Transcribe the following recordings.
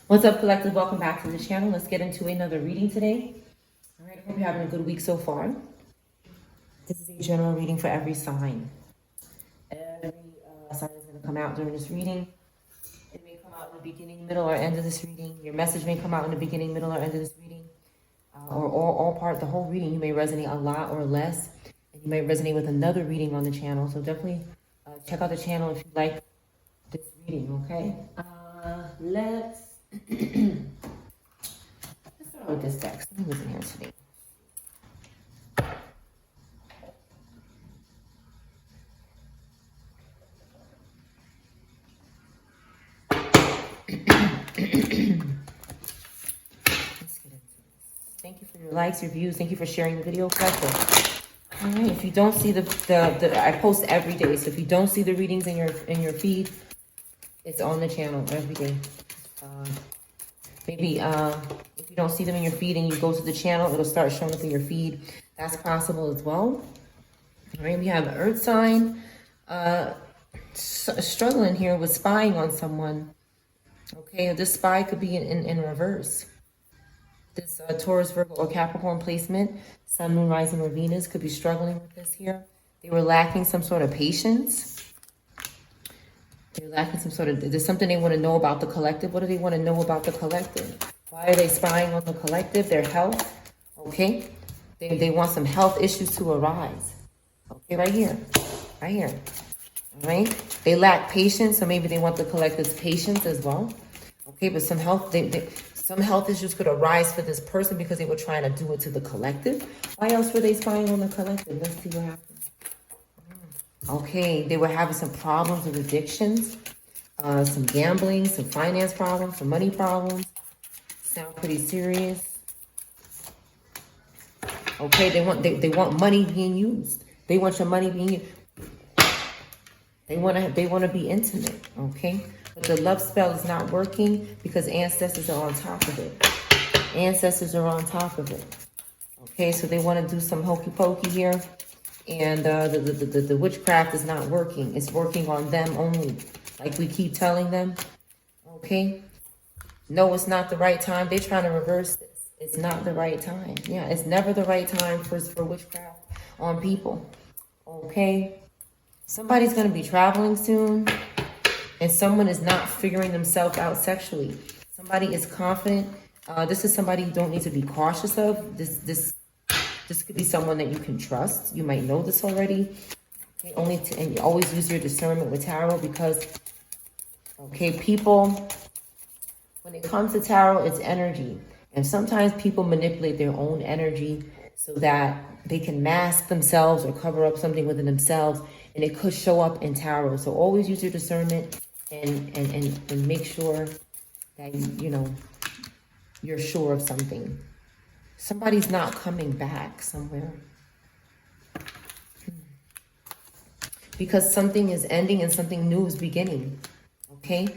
What's up, collective? Welcome back to the channel. Let's get into another reading today. All right, I hope you're having a good week so far. This is a general reading for every sign. Every sign is going to come out during this reading. It may come out in the beginning, middle, or end of this reading. Your message may come out in the beginning, middle, or end of this reading. Or all part, the whole reading. You may resonate a lot or less. And you may resonate with another reading on the channel. So definitely check out the channel if you like this reading, okay? Let's start with this deck. Something was in here today. Thank you for your likes, your views. Thank you for sharing the video. Collective. All right. If you don't see the I post every day. So if you don't see the readings in your feed, it's on the channel every day. Maybe if you don't see them in your feed and you go to the channel, it'll start showing up in your feed. That's possible as well. All right. We have an earth sign struggling here with spying on someone. Okay. This spy could be in reverse. This Taurus, Virgo, or Capricorn placement, Sun, Moon, Rising, or Venus could be struggling with this here. They were lacking some sort of patience. They're lacking some sort of, there's something they want to know about the collective. What do they want to know about the collective? Why are they spying on the collective? Their health, okay? They want some health issues to arise. Okay, right here, all right? They lack patience, so maybe they want the collective's patience as well. Okay, but some health, some health issues could arise for this person because they were trying to do it to the collective. Why else were they spying on the collective? Let's see what happens. Okay, they were having some problems with addictions, some gambling, some finance problems, some money problems. Sound pretty serious. Okay, they want money being used. They want your money being used. They want to be intimate. Okay. But the love spell is not working because ancestors are on top of it. Ancestors are on top of it. Okay, so they want to do some hokey pokey here. And the witchcraft is not working. It's working on them only. Like we keep telling them. Okay. No, it's not the right time. They're trying to reverse this. It's not the right time. Yeah, it's never the right time for witchcraft on people. Okay. Somebody's going to be traveling soon. And someone is not figuring themselves out sexually. Somebody is confident. This is somebody you don't need to be cautious of. This could be someone that you can trust. You might know this already. Okay, and you always use your discernment with tarot because, okay, people, when it comes to tarot, it's energy. And sometimes people manipulate their own energy so that they can mask themselves or cover up something within themselves. And it could show up in tarot. So always use your discernment. And make sure that you're sure of something. Somebody's not coming back somewhere. Because something is ending and something new is beginning. Okay?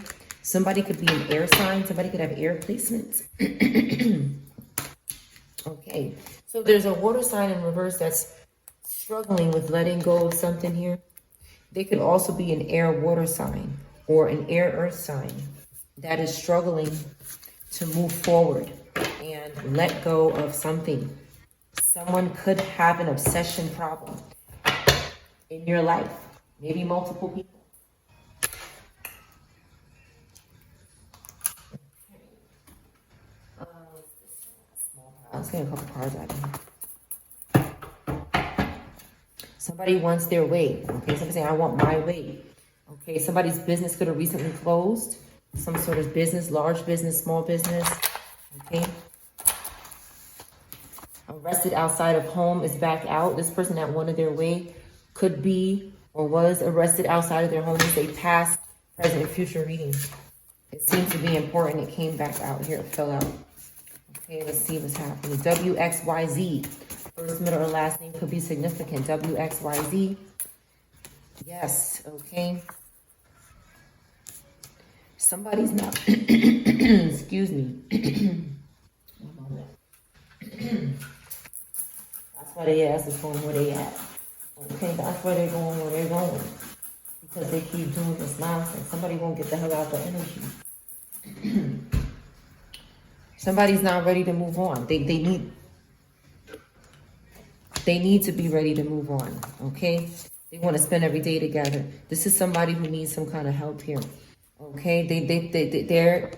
Somebody could be an air sign. Somebody could have air placements. Okay. So there's a water sign in reverse that's struggling with letting go of something here. They could also be an air water sign or an air earth sign that is struggling to move forward and let go of something. Someone could have an obsession problem in your life, maybe multiple people. Let's get a couple cards out of here. Somebody wants their way. Okay, somebody saying, I want my way. Okay, somebody's business could have recently closed. Some sort of business, large business, small business. Okay. Arrested outside of home is back out. This person that wanted their way could be or was arrested outside of their home. It's a past, present, and future reading. It seems to be important. It came back out here. It fell out. Okay, let's see what's happening. WXYZ. First, middle, or last name could be significant. WXYZ. Yes, okay. Somebody's not, excuse me. One moment. That's why they ask us going where they at. Okay, that's where they're going where they're going. Because they keep doing this nonsense. Somebody won't get the hell out of the energy. Somebody's not ready to move on. They need to be ready to move on, okay? They want to spend every day together. This is somebody who needs some kind of help here, okay?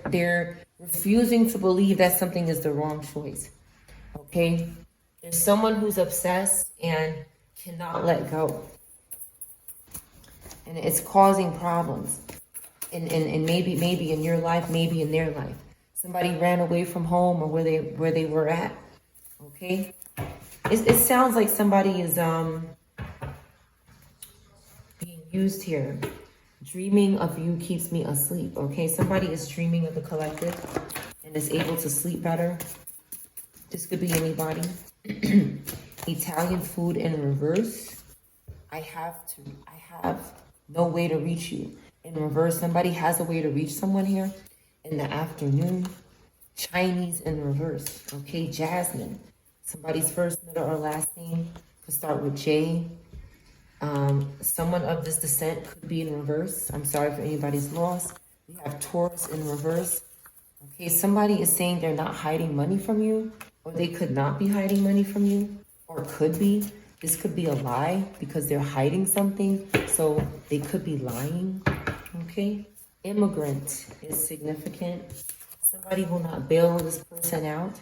They're refusing to believe that something is the wrong choice, okay? There's someone who's obsessed and cannot let go. And it's causing problems. And maybe in your life, maybe in their life. Somebody ran away from home or where they were at, okay? It sounds like somebody is being used here. Dreaming of you keeps me asleep, okay? Somebody is dreaming of the collective and is able to sleep better. This could be anybody. Italian food in reverse. I have no way to reach you. In reverse, somebody has a way to reach someone here in the afternoon. Chinese in reverse, okay? Jasmine. Somebody's first, middle, or last name could start with J. Someone of this descent could be in reverse. I'm sorry for anybody's loss. We have Taurus in reverse. Okay, somebody is saying they're not hiding money from you, or they could not be hiding money from you, or could be. This could be a lie because they're hiding something, so they could be lying, okay? Immigrant is significant. Somebody will not bail this person out.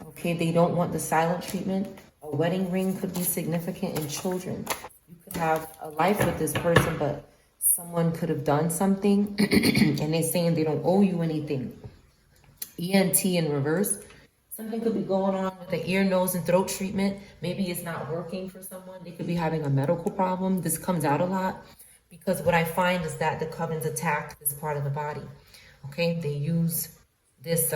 Okay, they don't want the silent treatment. A wedding ring could be significant in children. You could have a life with this person, but someone could have done something and they're saying they don't owe you anything. ENT in reverse. Something could be going on with the ear, nose, and throat treatment. Maybe it's not working for someone. They could be having a medical problem. This comes out a lot because what I find is that the covens attack this part of the body. Okay, they use this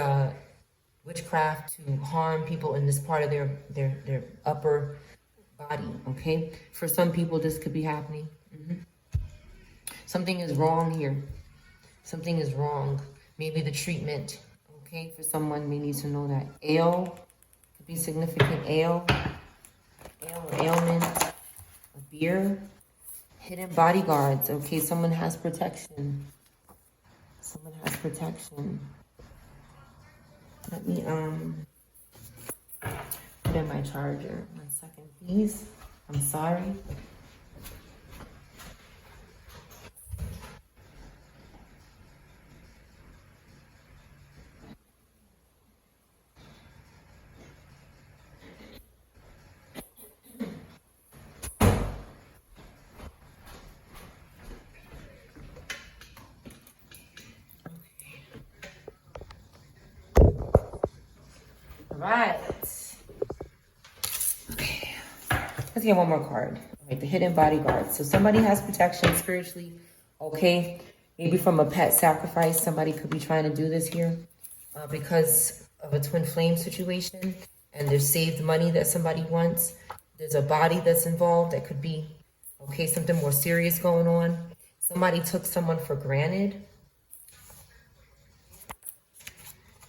witchcraft to harm people in this part of their upper body, okay? For some people, this could be happening. Something is wrong here. Something is wrong. Maybe the treatment, okay? For someone, we need to know that. Ale could be significant. Ale or ailment. A beer. Hidden bodyguards, okay? Someone has protection. Someone has protection. Let me put in my charger. 1 second, please. I'm sorry. Right. Okay. Let's get one more card. All right, the hidden bodyguard. So somebody has protection spiritually. Okay. Maybe from a pet sacrifice. Somebody could be trying to do this here because of a twin flame situation. And there's saved money that somebody wants. There's a body that's involved. That could be, okay, something more serious going on. Somebody took someone for granted.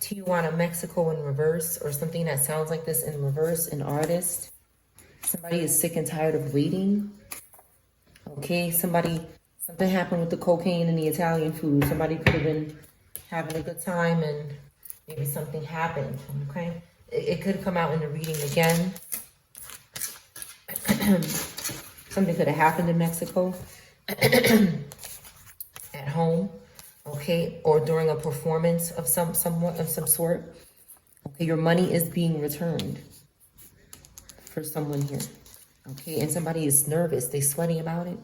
Tijuana, Mexico in reverse, or something that sounds like this in reverse, an artist. Somebody is sick and tired of waiting. Okay, something happened with the cocaine and the Italian food. Somebody could have been having a good time and maybe something happened, okay? It could come out in the reading again. Something could have happened in Mexico at home. Okay, or during a performance of some sort. Okay, your money is being returned for someone here. Okay, and somebody is nervous. They're sweating about it.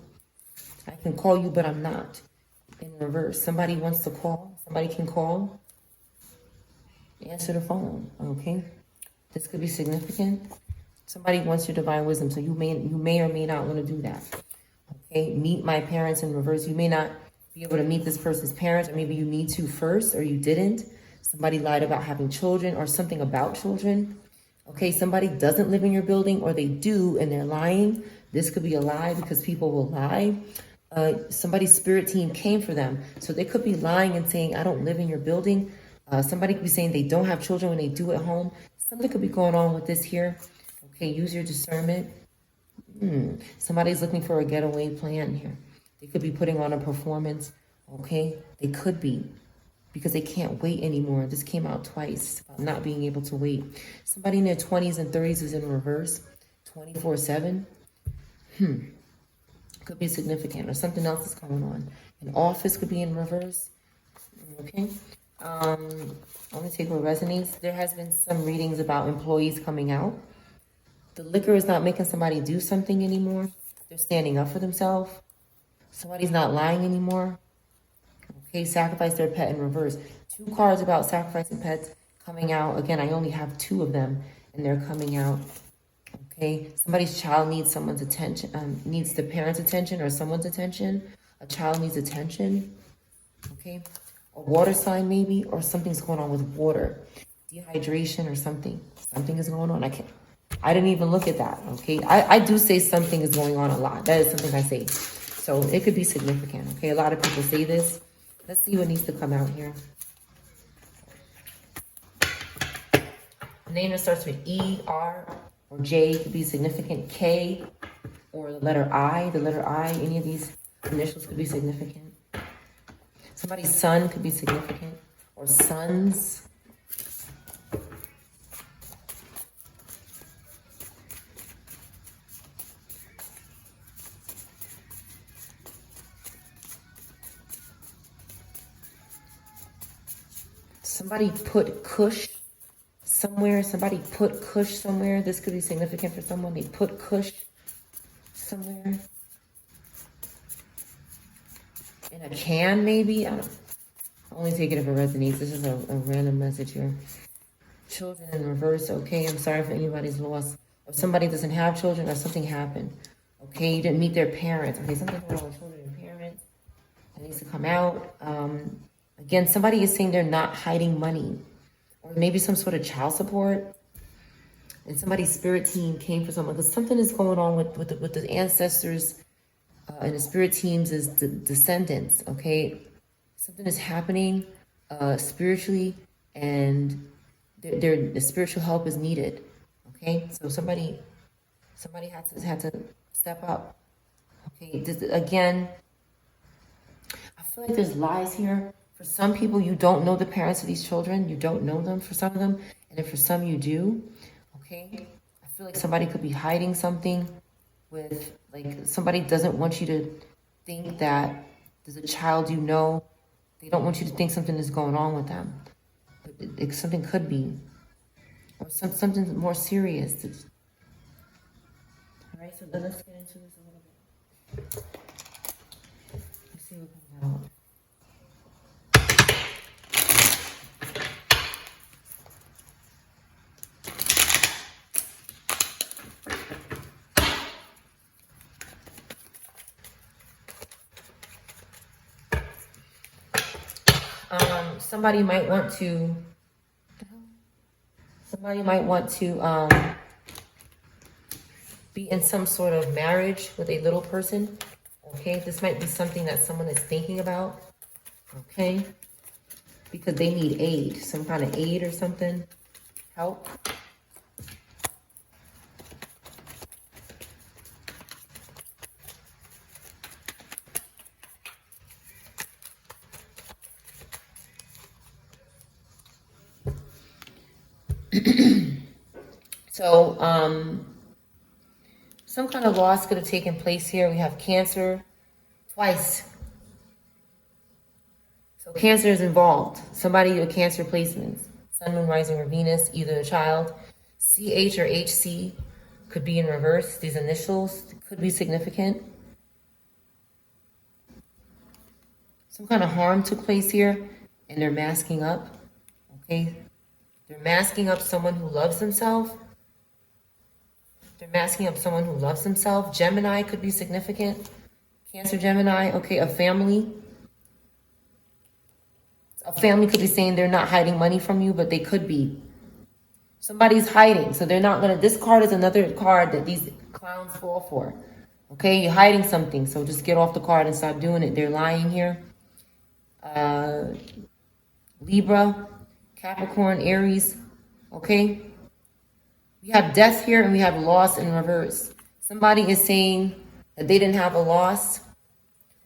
I can call you, but I'm not. In reverse, somebody wants to call. Somebody can call. Answer the phone. Okay, this could be significant. Somebody wants your divine wisdom, so you may or may not want to do that. Okay, meet my parents in reverse. You may not be able to meet this person's parents, or maybe you need to first, or you didn't. Somebody lied about having children or something about children. Okay, somebody doesn't live in your building, or they do and they're lying. This could be a lie because people will lie. Somebody's spirit team came for them. So they could be lying and saying, I don't live in your building. Somebody could be saying they don't have children when they do at home. Something could be going on with this here. Okay, use your discernment. Somebody's looking for a getaway plan here. They could be putting on a performance, okay? They could be because they can't wait anymore. This came out twice about not being able to wait. Somebody in their 20s and 30s is in reverse 24/7. Could be significant, or something else is going on. An office could be in reverse. Okay. Let me take what resonates. There has been some readings about employees coming out. The liquor is not making somebody do something anymore. They're standing up for themselves. Somebody's not lying anymore. Okay, sacrifice their pet in reverse. 2 cards about sacrificing pets coming out. Again, I only have 2 of them, and they're coming out. Okay, somebody's child needs someone's attention, needs the parent's attention or someone's attention. A child needs attention. Okay, a water sign maybe, or something's going on with water, dehydration or something. Something is going on. I didn't even look at that. Okay, I do say something is going on a lot. That is something I say. So it could be significant. Okay, a lot of people say this. Let's see what needs to come out here. A name that starts with E, R, or J could be significant. K, or the letter I. The letter I, any of these initials could be significant. Somebody's son could be significant, or sons. Somebody put Kush somewhere. Somebody put Kush somewhere. This could be significant for someone. They put Kush somewhere. In a can, maybe? I only take it if it resonates. This is a random message here. Children in reverse. Okay, I'm sorry if anybody's lost. Or somebody doesn't have children or something happened. Okay, you didn't meet their parents. Okay, something going on with children and parents. That needs to come out. Again, somebody is saying they're not hiding money. Or maybe some sort of child support. And somebody's spirit team came for someone. Because something is going on with the ancestors and the spirit teams is the descendants, okay? Something is happening spiritually, and the spiritual help is needed, okay? So somebody had to step up, okay? Again, I feel like there's lies here. For some people, you don't know the parents of these children. You don't know them for some of them, and then for some you do, okay? I feel like somebody could be hiding something with, like, somebody doesn't want you to think that there's a child you know. They don't want you to think something is going on with them. But something could be. Or something more serious. All right, so then let's get into this a little bit. Let's see what comes out. Somebody might want to be in some sort of marriage with a little person. Okay, this might be something that someone is thinking about. Okay, because they need aid, some kind of aid or something, help. So, some kind of loss could have taken place here. We have Cancer twice. So Cancer is involved. Somebody with Cancer placements. Sun, Moon, Rising, or Venus, either a child. CH or HC could be in reverse. These initials could be significant. Some kind of harm took place here, and they're masking up. Okay? They're masking up someone who loves themselves. They're masking up someone who loves themselves. Gemini could be significant. Cancer, Gemini. Okay, a family. A family could be saying they're not hiding money from you, but they could be. Somebody's hiding, so they're not going to... This card is another card that these clowns fall for. Okay, you're hiding something, so just get off the card and stop doing it. They're lying here. Libra, Capricorn, Aries. Okay? We have death here and we have loss in reverse. Somebody is saying that they didn't have a loss,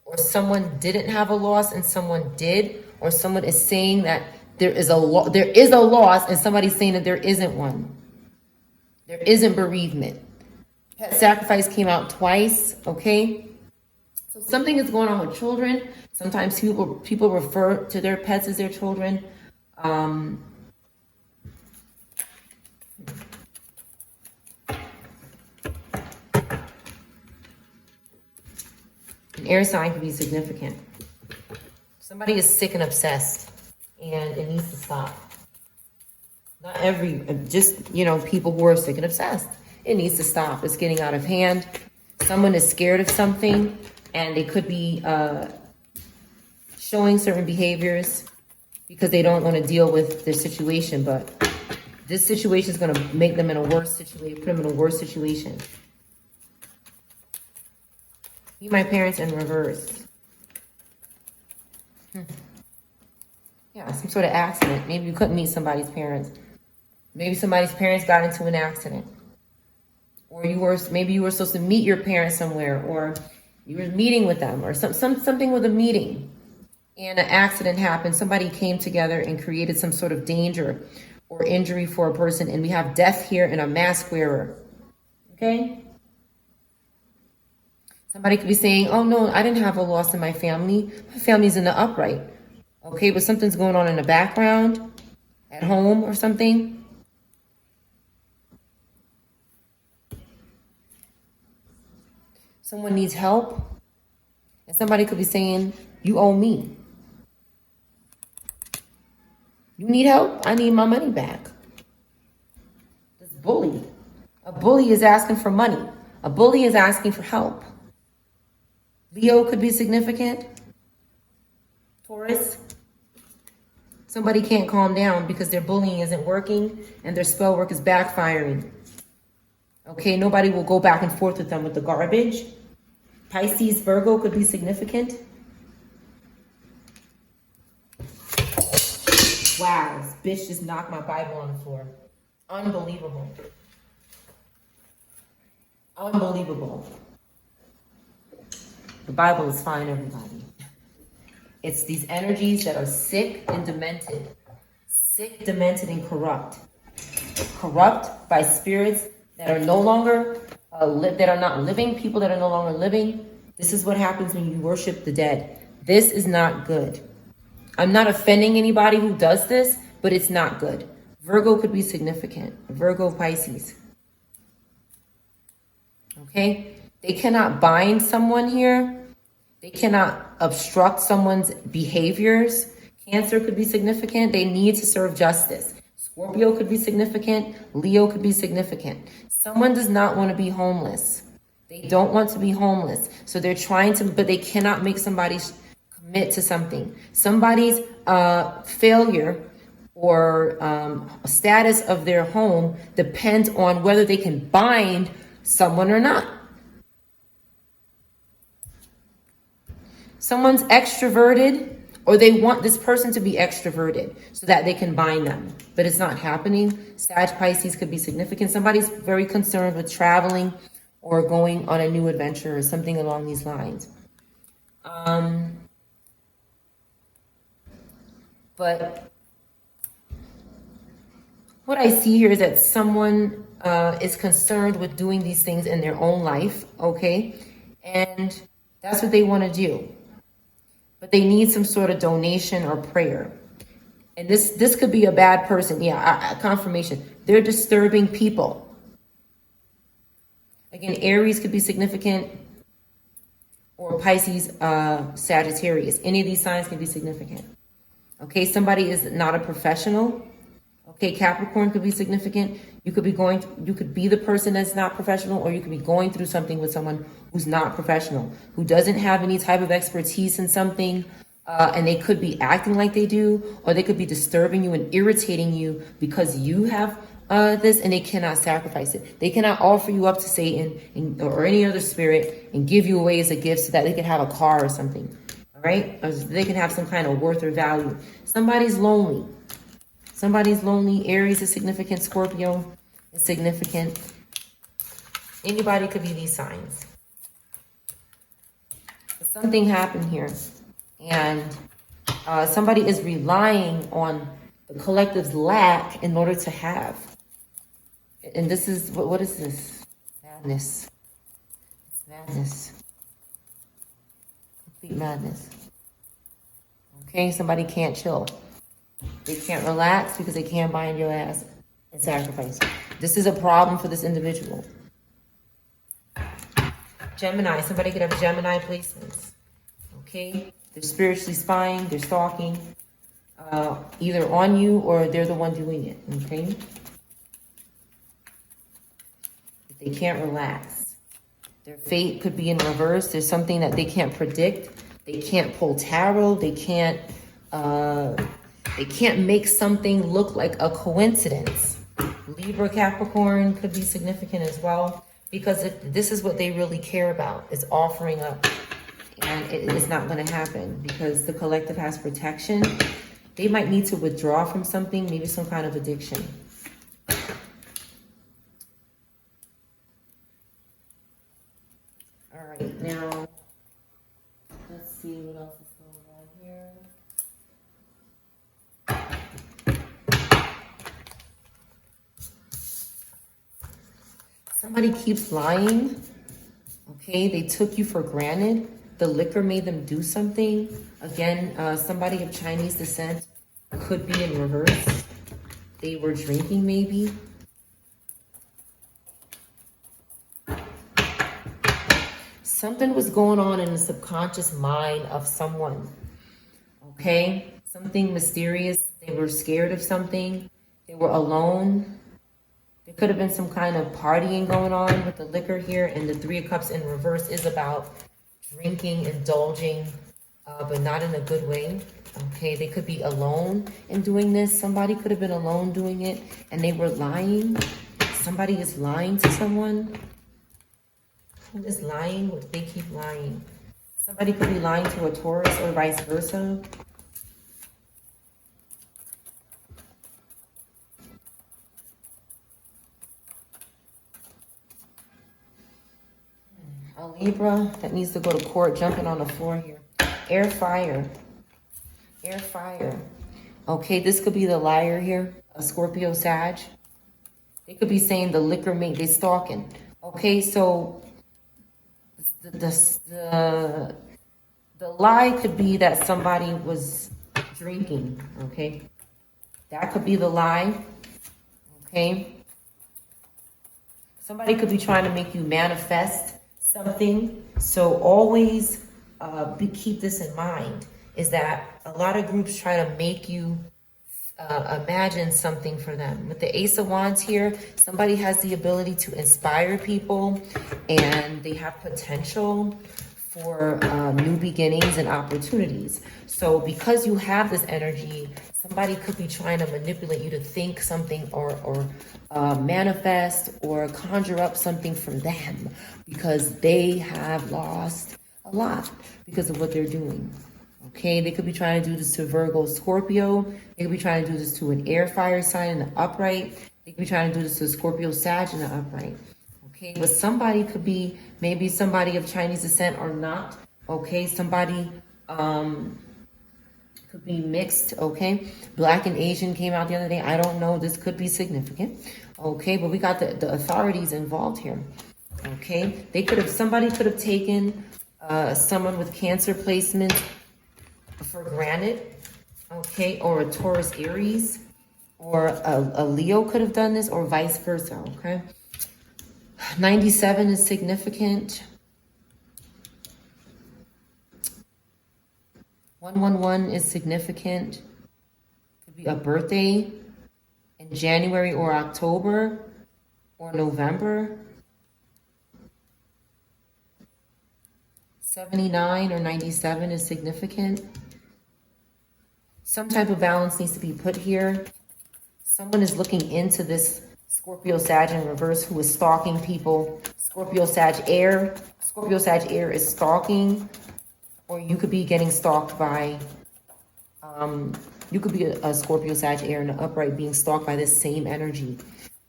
or someone didn't have a loss and someone did, or someone is saying that there is a loss, and somebody's saying that there isn't one. There isn't bereavement. Pet sacrifice came out twice, okay? So something is going on with children. Sometimes people refer to their pets as their children. An air sign can be significant. Somebody is sick and obsessed, and it needs to stop. Not just, people who are sick and obsessed. It needs to stop. It's getting out of hand. Someone is scared of something, and they could be showing certain behaviors because they don't want to deal with their situation. But this situation is going to make them in a worse situation, put them in a worse situation. Meet my parents in reverse. Yeah, some sort of accident. Maybe you couldn't meet somebody's parents. Maybe somebody's parents got into an accident. Or maybe you were supposed to meet your parents somewhere, or you were meeting with them, or something with a meeting. And an accident happened. Somebody came together and created some sort of danger or injury for a person. And we have death here and a mask wearer. Okay? Somebody could be saying, oh no, I didn't have a loss in my family. My family's in the upright. Okay, but something's going on in the background, at home or something. Someone needs help. And somebody could be saying, you owe me. You need help? I need my money back. This bully. A bully is asking for money. A bully is asking for help. Leo could be significant. Taurus. Somebody can't calm down because their bullying isn't working and their spell work is backfiring. Okay, nobody will go back and forth with them with the garbage. Pisces, Virgo could be significant. Wow, this bitch just knocked my Bible on the floor. Unbelievable. Unbelievable. The Bible is fine, everybody. It's these energies that are sick and demented. Sick, demented, and corrupt. Corrupt by spirits that are no longer, that are not living, people that are no longer living. This is what happens when you worship the dead. This is not good. I'm not offending anybody who does this, but it's not good. Virgo could be significant. Virgo, Pisces. Okay? They cannot bind someone here. They cannot obstruct someone's behaviors. Cancer could be significant. They need to serve justice. Scorpio could be significant. Leo could be significant. Someone does not want to be homeless. They don't want to be homeless. So they're trying to, but they cannot make somebody commit to something. Somebody's failure or status of their home depends on whether they can bind someone or not. Someone's extroverted, or they want this person to be extroverted so that they can bind them, but it's not happening. Sag, Pisces could be significant. Somebody's very concerned with traveling or going on a new adventure or something along these lines. But what I see here is that someone is concerned with doing these things in their own life, okay? And that's what they want to do. But they need some sort of donation or prayer. And this could be a bad person. Yeah, confirmation. They're disturbing people. Again, Aries could be significant, or Pisces, Sagittarius. Any of these signs can be significant. Okay, somebody is not a professional. Okay, Capricorn could be significant. You could be the person that's not professional, or you could be going through something with someone who's not professional, who doesn't have any type of expertise in something, and they could be acting like they do, or they could be disturbing you and irritating you because you have this, and they cannot sacrifice it. They cannot offer you up to Satan or any other spirit and give you away as a gift so that they can have a car or something, all right? Or they can have some kind of worth or value. Somebody's lonely. Somebody's lonely. Aries is significant. Scorpio is significant. Anybody could be these signs. But something happened here. And Somebody is relying on the collective's lack in order to have. And this is, what is this? Madness. It's madness. Complete madness. Okay, somebody can't chill. They can't relax because they can't bind your ass and sacrifice. This is a problem for this individual. Gemini, somebody could have Gemini placements. Okay, they're spiritually spying, they're stalking, either on you or they're the one doing it. Okay, they can't relax. Their fate could be in reverse. There's something that they can't predict. They can't pull tarot. They can't make something look like a coincidence. Libra, Capricorn could be significant as well, because this is what they really care about, is offering up. And it is not going to happen because the collective has protection. They might need to withdraw from something, maybe some kind of addiction. All right, now let's see what else is going on here. Somebody keeps lying. Okay, they took you for granted. The liquor made them do something. Again, somebody of Chinese descent could be in reverse. They were drinking maybe. Something was going on in the subconscious mind of someone. Okay, something mysterious. They were scared of something. They were alone. There could have been some kind of partying going on with the liquor here, and the Three of Cups in reverse is about drinking, indulging, but not in a good way. Okay, they could be alone in doing this. Somebody could have been alone doing it, and they were lying. Somebody is lying to someone. Who is lying? They keep lying. Somebody could be lying to a Taurus or vice versa. A Libra that needs to go to court, jumping on the floor here. Air, fire. Air, fire. Okay, this could be the liar here, a Scorpio, Sag. They could be saying the liquor mate, they stalking. Okay, so the lie could be that somebody was drinking. Okay, that could be the lie. Okay, somebody could be trying to make you manifest something. So always keep this in mind, is that a lot of groups try to make you imagine something for them. With the Ace of Wands here, somebody has the ability to inspire people, and they have potential for new beginnings and opportunities. So because you have this energy, somebody could be trying to manipulate you to think something or manifest or conjure up something for them, because they have lost a lot because of what they're doing. Okay, they could be trying to do this to Virgo, Scorpio. They could be trying to do this to an air fire sign in the upright. They could be trying to do this to Scorpio, Sag in the upright. Okay, but somebody could be, maybe somebody of Chinese descent or not. Okay, somebody could be mixed. Okay, Black and Asian came out the other day. I don't know. This could be significant. Okay, but we got the authorities involved here. Okay, somebody could have taken someone with Cancer placement for granted. Okay, or a Taurus, Aries, or a Leo could have done this, or vice versa. Okay, 97 is significant. 111 is significant. Could be a birthday in January or October or November. 79 or 97 is significant. Some type of balance needs to be put here. Someone is looking into this Scorpio, Sag in reverse who is stalking people. Scorpio, Sag, air. Scorpio, Sag, air is stalking. Or you could be getting stalked by, you could be a Scorpio, Sag, air in the upright being stalked by this same energy.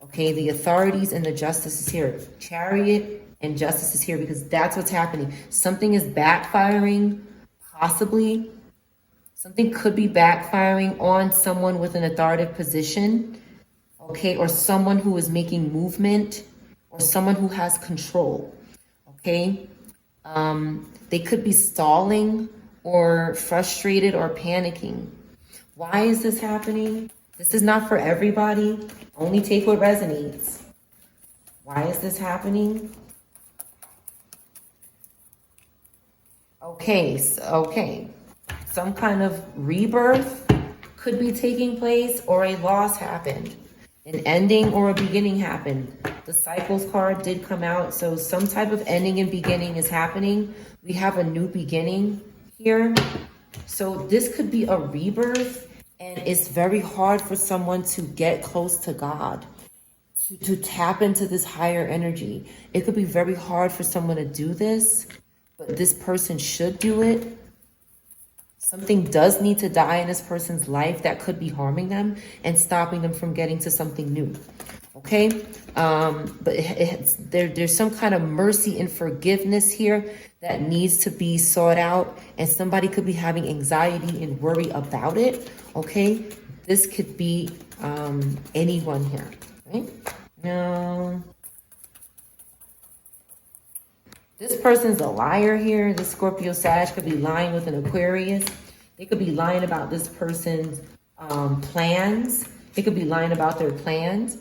Okay, the authorities and the justice is here. Chariot and justice is here because that's what's happening. Something is backfiring, possibly. Something could be backfiring on someone with an authoritative position, okay, or someone who is making movement, or someone who has control, okay? They could be stalling or frustrated or panicking. Why is this happening? This is not for everybody. Only take what resonates. Why is this happening? Okay, some kind of rebirth could be taking place, or a loss happened. An ending or a beginning happened. The Cycles card did come out, so some type of ending and beginning is happening. We have a new beginning here. So this could be a rebirth, and it's very hard for someone to get close to God, to tap into this higher energy. It could be very hard for someone to do this, but this person should do it. Something does need to die in this person's life that could be harming them and stopping them from getting to something new. Okay? But there's some kind of mercy and forgiveness here that needs to be sought out, and somebody could be having anxiety and worry about it. Okay? This could be anyone here, right? No. This person's a liar here. This Scorpio Sag could be lying with an Aquarius. They could be lying about this person's plans. They could be lying about their plans.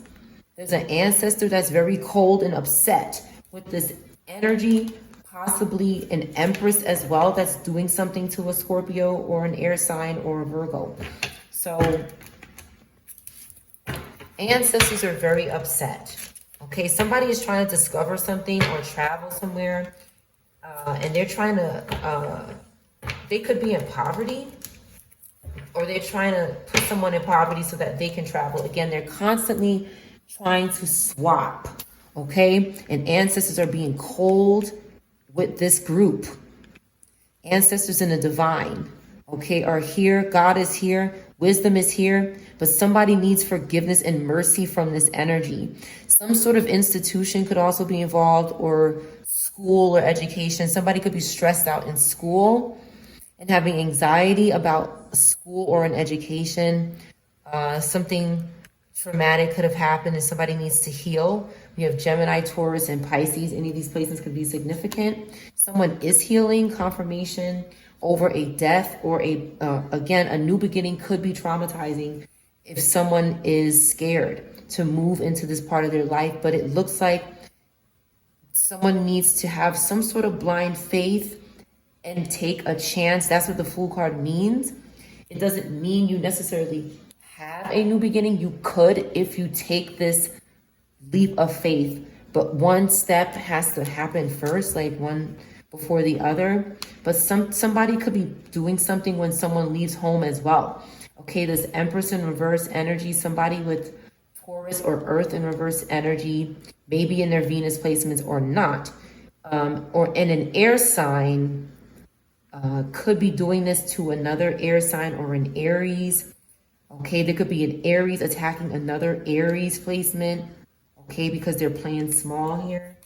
There's an ancestor that's very cold and upset with this energy, possibly an Empress as well that's doing something to a Scorpio or an air sign or a Virgo. So ancestors are very upset. Okay, somebody is trying to discover something or travel somewhere, and they're trying to, they could be in poverty, or they're trying to put someone in poverty so that they can travel. Again, they're constantly trying to swap, okay? And ancestors are being cold with this group. Ancestors in the divine, okay, are here. God is here. Wisdom is here. But somebody needs forgiveness and mercy from this energy. Some sort of institution could also be involved, or school or education. Somebody could be stressed out in school and having anxiety about school or an education. Something traumatic could have happened and somebody needs to heal. We have Gemini, Taurus, and Pisces. Any of these places could be significant. Someone is healing, confirmation over a death, or again, a new beginning could be traumatizing if someone is scared to move into this part of their life. But it looks like someone needs to have some sort of blind faith and take a chance. That's what the Fool card means. It doesn't mean you necessarily have a new beginning. You could if you take this leap of faith, but one step has to happen first, like one before the other. But somebody could be doing something when someone leaves home as well. Okay, this Empress in reverse energy, somebody with Taurus or Earth in reverse energy, maybe in their Venus placements or not, or in an air sign, could be doing this to another air sign or an Aries. Okay, there could be an Aries attacking another Aries placement. Okay, because they're playing small here.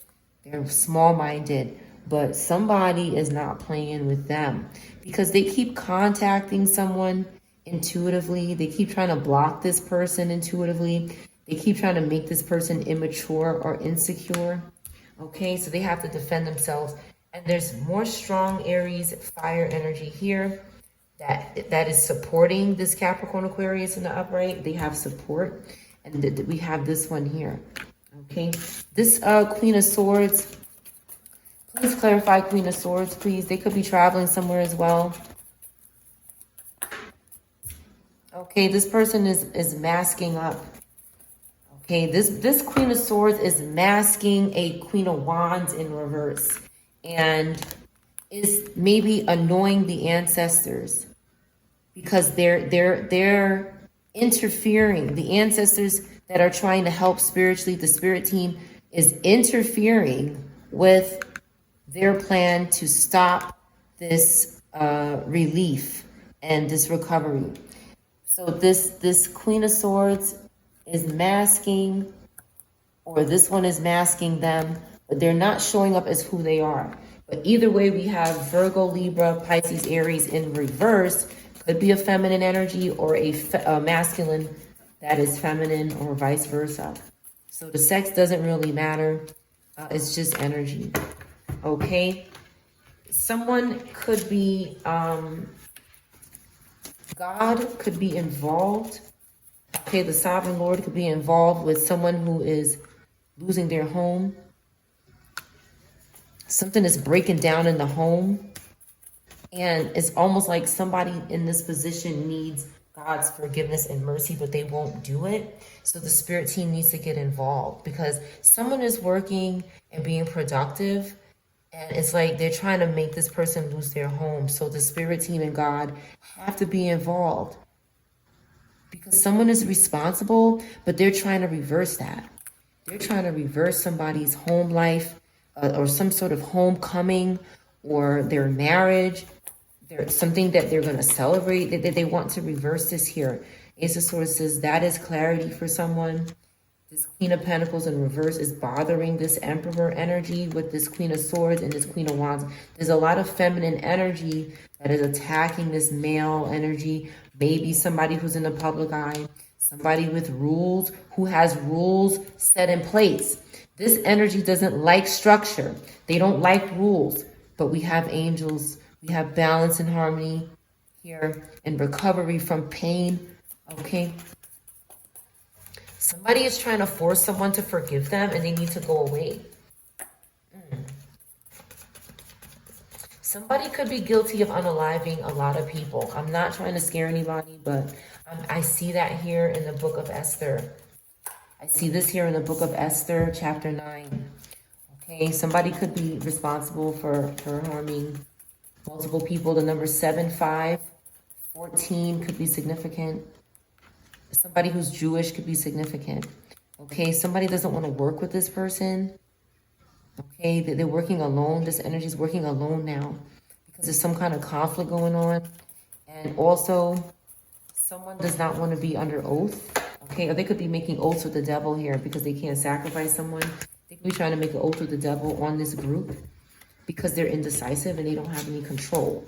They're small-minded. But somebody is not playing with them because they keep contacting someone intuitively. They keep trying to block this person intuitively. They keep trying to make this person immature or insecure. Okay, so they have to defend themselves. And there's more strong Aries fire energy here that is supporting this Capricorn Aquarius in the upright. They have support. And we have this one here. Okay, this Queen of Swords. Please clarify Queen of Swords, please. They could be traveling somewhere as well. Okay, this person is masking up. Okay, this Queen of Swords is masking a Queen of Wands in reverse. And is maybe annoying the ancestors because they're interfering. The ancestors that are trying to help spiritually, the spirit team is interfering with their plan to stop this relief and this recovery. So this Queen of Swords is masking, or this one is masking them, but they're not showing up as who they are. But either way, we have Virgo, Libra, Pisces, Aries in reverse Could be a feminine energy or a masculine that is feminine or vice versa. So the sex doesn't really matter. It's just energy. Okay. Someone could be, God could be involved. Okay, the sovereign Lord could be involved with someone who is losing their home. Something is breaking down in the home. And it's almost like somebody in this position needs God's forgiveness and mercy, but they won't do it. So the spirit team needs to get involved because someone is working and being productive. And it's like they're trying to make this person lose their home. So the spirit team and God have to be involved because someone is responsible, but they're trying to reverse that. They're trying to reverse somebody's home life or some sort of homecoming or their marriage. There's something that they're going to celebrate, that they want to reverse this here. Ace of Swords says that is clarity for someone. This Queen of Pentacles in reverse is bothering this Emperor energy with this Queen of Swords and this Queen of Wands. There's a lot of feminine energy that is attacking this male energy. Maybe somebody who's in the public eye, somebody with rules, who has rules set in place. This energy doesn't like structure. They don't like rules, but we have angels. We have balance and harmony here and recovery from pain. Okay. Somebody is trying to force someone to forgive them and they need to go away. Somebody could be guilty of unaliving a lot of people. I'm not trying to scare anybody, but I see that here in the book of Esther. I see this here in the book of Esther, chapter 9. Okay, somebody could be responsible for harming multiple people. The number 7, 5, 14 could be significant. Somebody who's Jewish could be significant. Okay, somebody doesn't want to work with this person. Okay, they're working alone. This energy is working alone now because there's some kind of conflict going on. And also, someone does not want to be under oath. Okay, or they could be making oaths with the devil here because they can't sacrifice someone. They could be trying to make an oath with the devil on this group because they're indecisive and they don't have any control.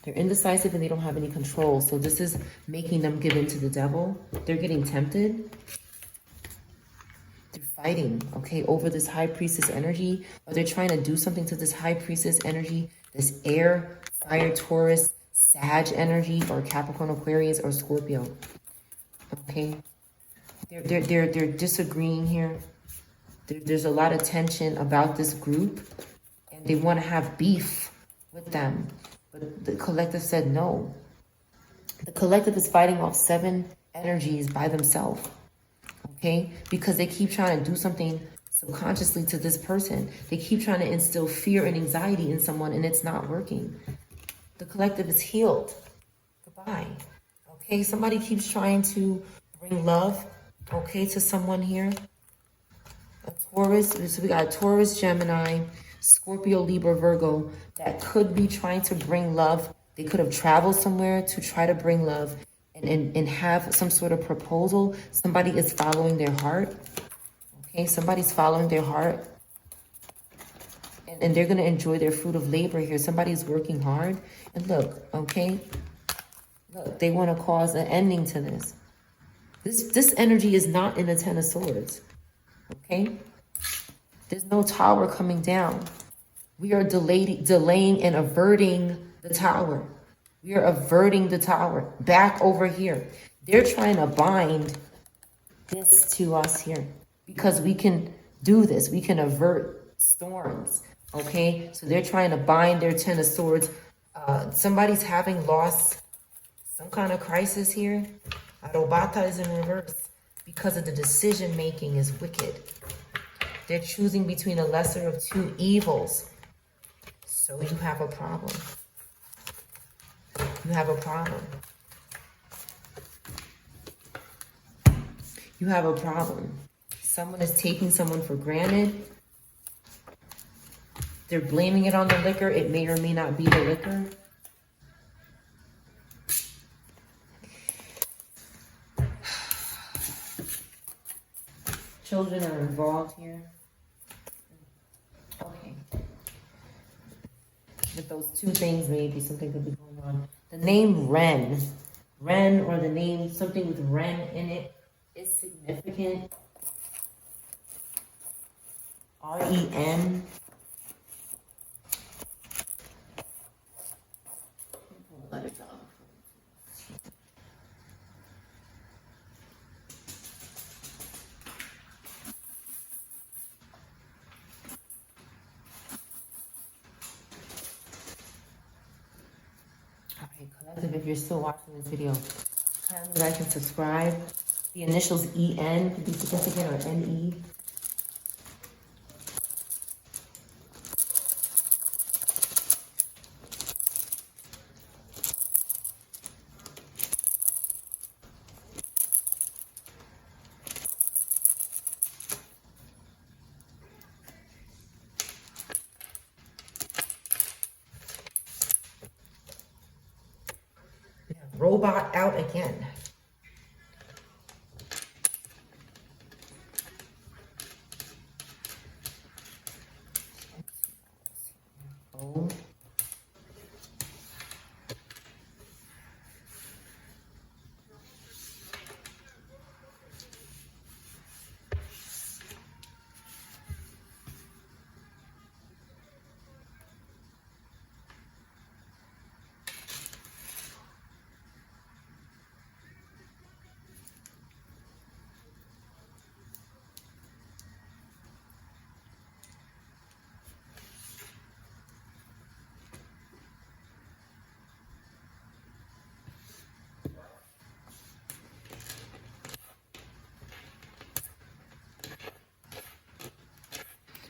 They're indecisive and they don't have any control. So this is making them give in to the devil. They're getting tempted. They're fighting, okay, over this high priestess energy. Or they're trying to do something to this high priestess energy, this air, fire, Taurus, Sag energy, or Capricorn, Aquarius, or Scorpio. Okay. They're disagreeing here. There's a lot of tension about this group. And they want to have beef with them. But the collective said no. The collective is fighting off 7 energies by themselves. Okay? Because they keep trying to do something subconsciously to this person. They keep trying to instill fear and anxiety in someone and it's not working. The collective is healed. Goodbye. Okay? Somebody keeps trying to bring love, okay, to someone here. A Taurus. So we got Taurus, Gemini, Scorpio, Libra, Virgo, that could be trying to bring love. They could have traveled somewhere to try to bring love and have some sort of proposal. Somebody is following their heart. Okay, somebody's following their heart. And they're going to enjoy their fruit of labor here. Somebody's working hard. And look, okay, look, they want to cause an ending to this. This energy is not in the Ten of Swords. Okay? There's no tower coming down. We are delaying and averting the tower. We are averting the tower back over here. They're trying to bind this to us here because we can do this. We can avert storms. Okay? So they're trying to bind their Ten of Swords. Somebody's having lost some kind of crisis here. Arobata is in reverse because of the decision making is wicked. They're choosing between a lesser of 2 evils. So you have a problem. You have a problem. You have a problem. Someone is taking someone for granted. They're blaming it on the liquor. It may or may not be the liquor. Children are involved here. Okay. With those 2 things, maybe something could be going on. The The name Ren. Ren, or the name, something with Ren in it, is significant. R-E-N. Let it go. Alright, collective, if you're still watching this video, kindly like and subscribe. The initials E-N could be significant, or N-E. Robot out again. Oh.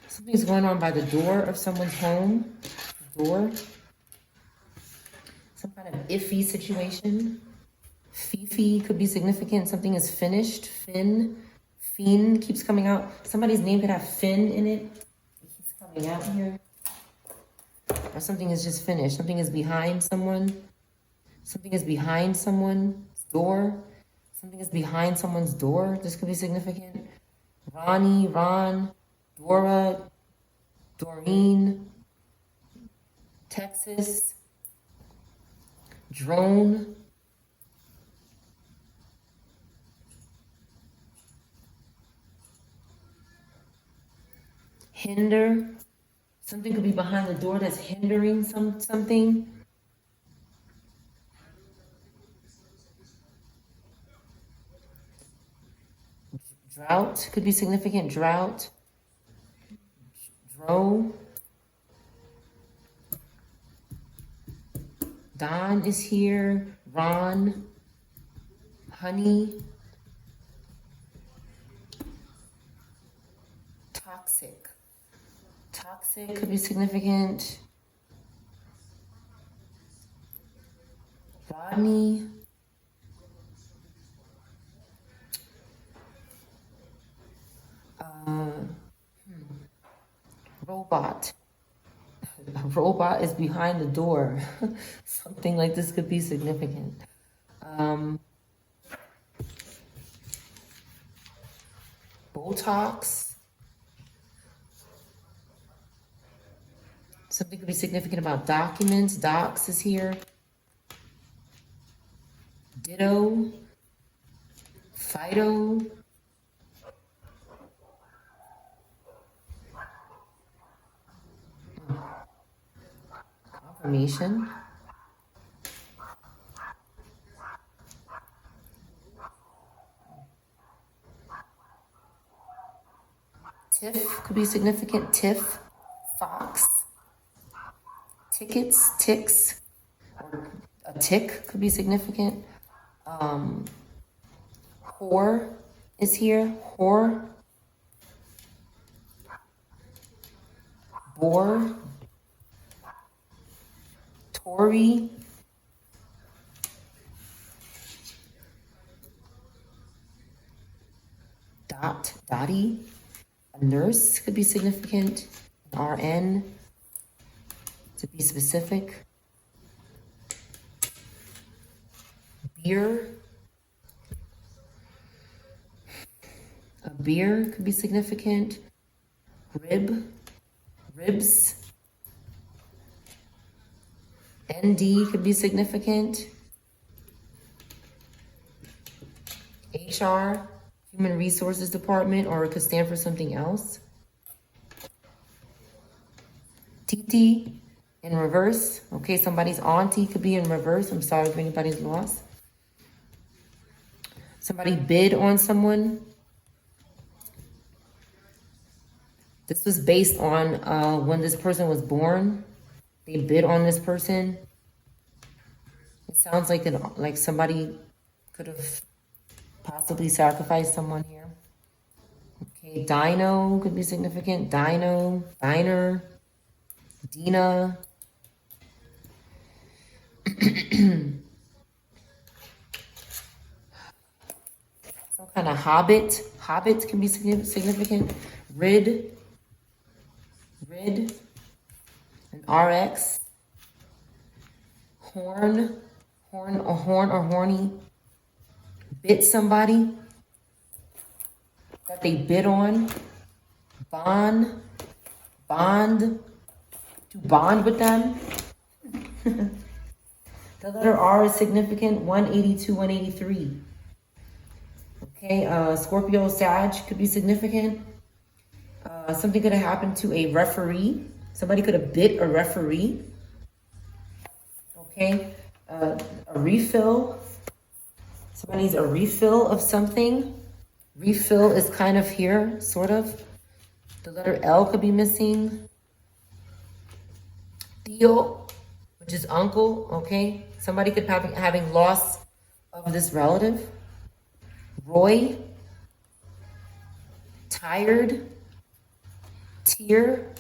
Something's going on by the door of someone's home. Door. Some kind of iffy situation. Fifi could be significant. Something is finished. Fin. Fiend keeps coming out. Somebody's name could have Finn in it. It keeps coming out here. Or something is just finished. Something is behind someone. Something is behind someone's door. Something is behind someone's door. This could be significant. Ronnie, Ron, Dora, Doreen, Texas, drone, hinder. Something could be behind the door that's hindering something. Drought could be significant. Drought. Dro. Don is here. Ron. Honey. Toxic. Toxic could be significant. Rodney. Robot. A robot is behind the door. Something like this could be significant. Botox. Something could be significant about documents. Docs is here. Ditto. Fido. Confirmation. Tiff could be significant. Tiff. Fox. Tickets. Ticks. Or a tick could be significant. Whore is here. Whore. Bore. Tory. Dottie. A nurse could be significant. An RN, to be specific. Beer. A beer could be significant. Ribs. ND could be significant. HR, Human Resources Department, or it could stand for something else. TT in reverse. Okay, somebody's auntie could be in reverse. I'm sorry if anybody's lost. Somebody bid on someone. This was based on when this person was born. They bid on this person. It sounds like somebody could have possibly sacrificed someone here. Okay, Dino could be significant. Dino, Diner, Dina. Some kind of hobbit. Hobbit can be significant. Rid, an RX. Horn or horny. Bit somebody that they bid on. Bond, to bond with them. The letter R is significant. 182, 183. Okay, Scorpio, Sag could be significant. Something could have happened to a referee. Somebody could have bit a referee. Okay, a refill. Somebody needs a refill of something. Refill is kind of here, sort of. The letter L could be missing. Theo, which is uncle, okay? Somebody could have having loss of this relative. Roy, tired, tear.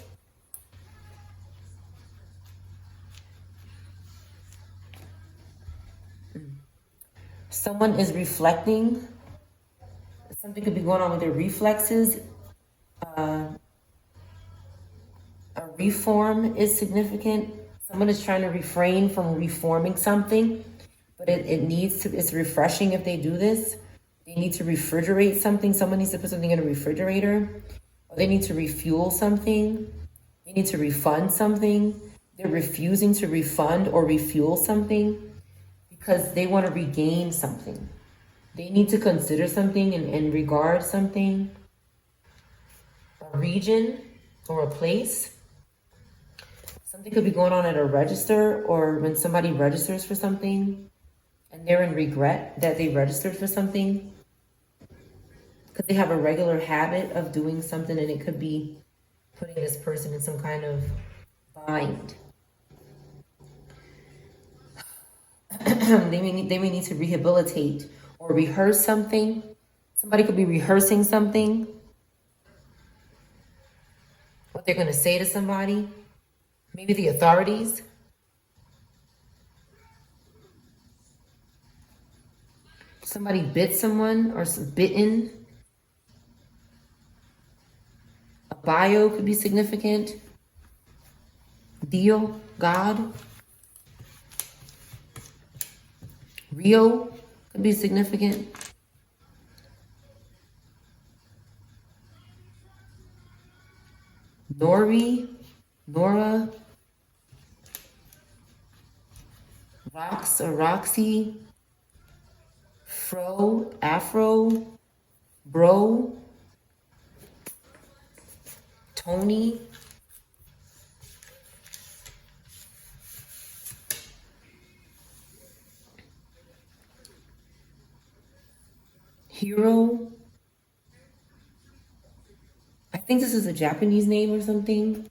Someone is reflecting. Something could be going on with their reflexes. A reform is significant. Someone is trying to refrain from reforming something, but it's refreshing if they do this. They need to refrigerate something. Someone needs to put something in a refrigerator. Or they need to refuel something. They need to refund something. They're refusing to refund or refuel something because they want to regain something. They need to consider something and regard something. A region or a place. Something could be going on at a register, or when somebody registers for something and they're in regret that they registered for something because they have a regular habit of doing something, and it could be putting this person in some kind of bind. They may need to rehabilitate or rehearse something. Somebody could be rehearsing something, what they're going to say to somebody. Maybe the authorities. Somebody bit someone or bitten. A bio could be significant. Dio, God. Rio could be significant. Nori, Nora. Rox or Roxy. Fro, Afro. Bro. Tony. Hero. I think this is a Japanese name or something.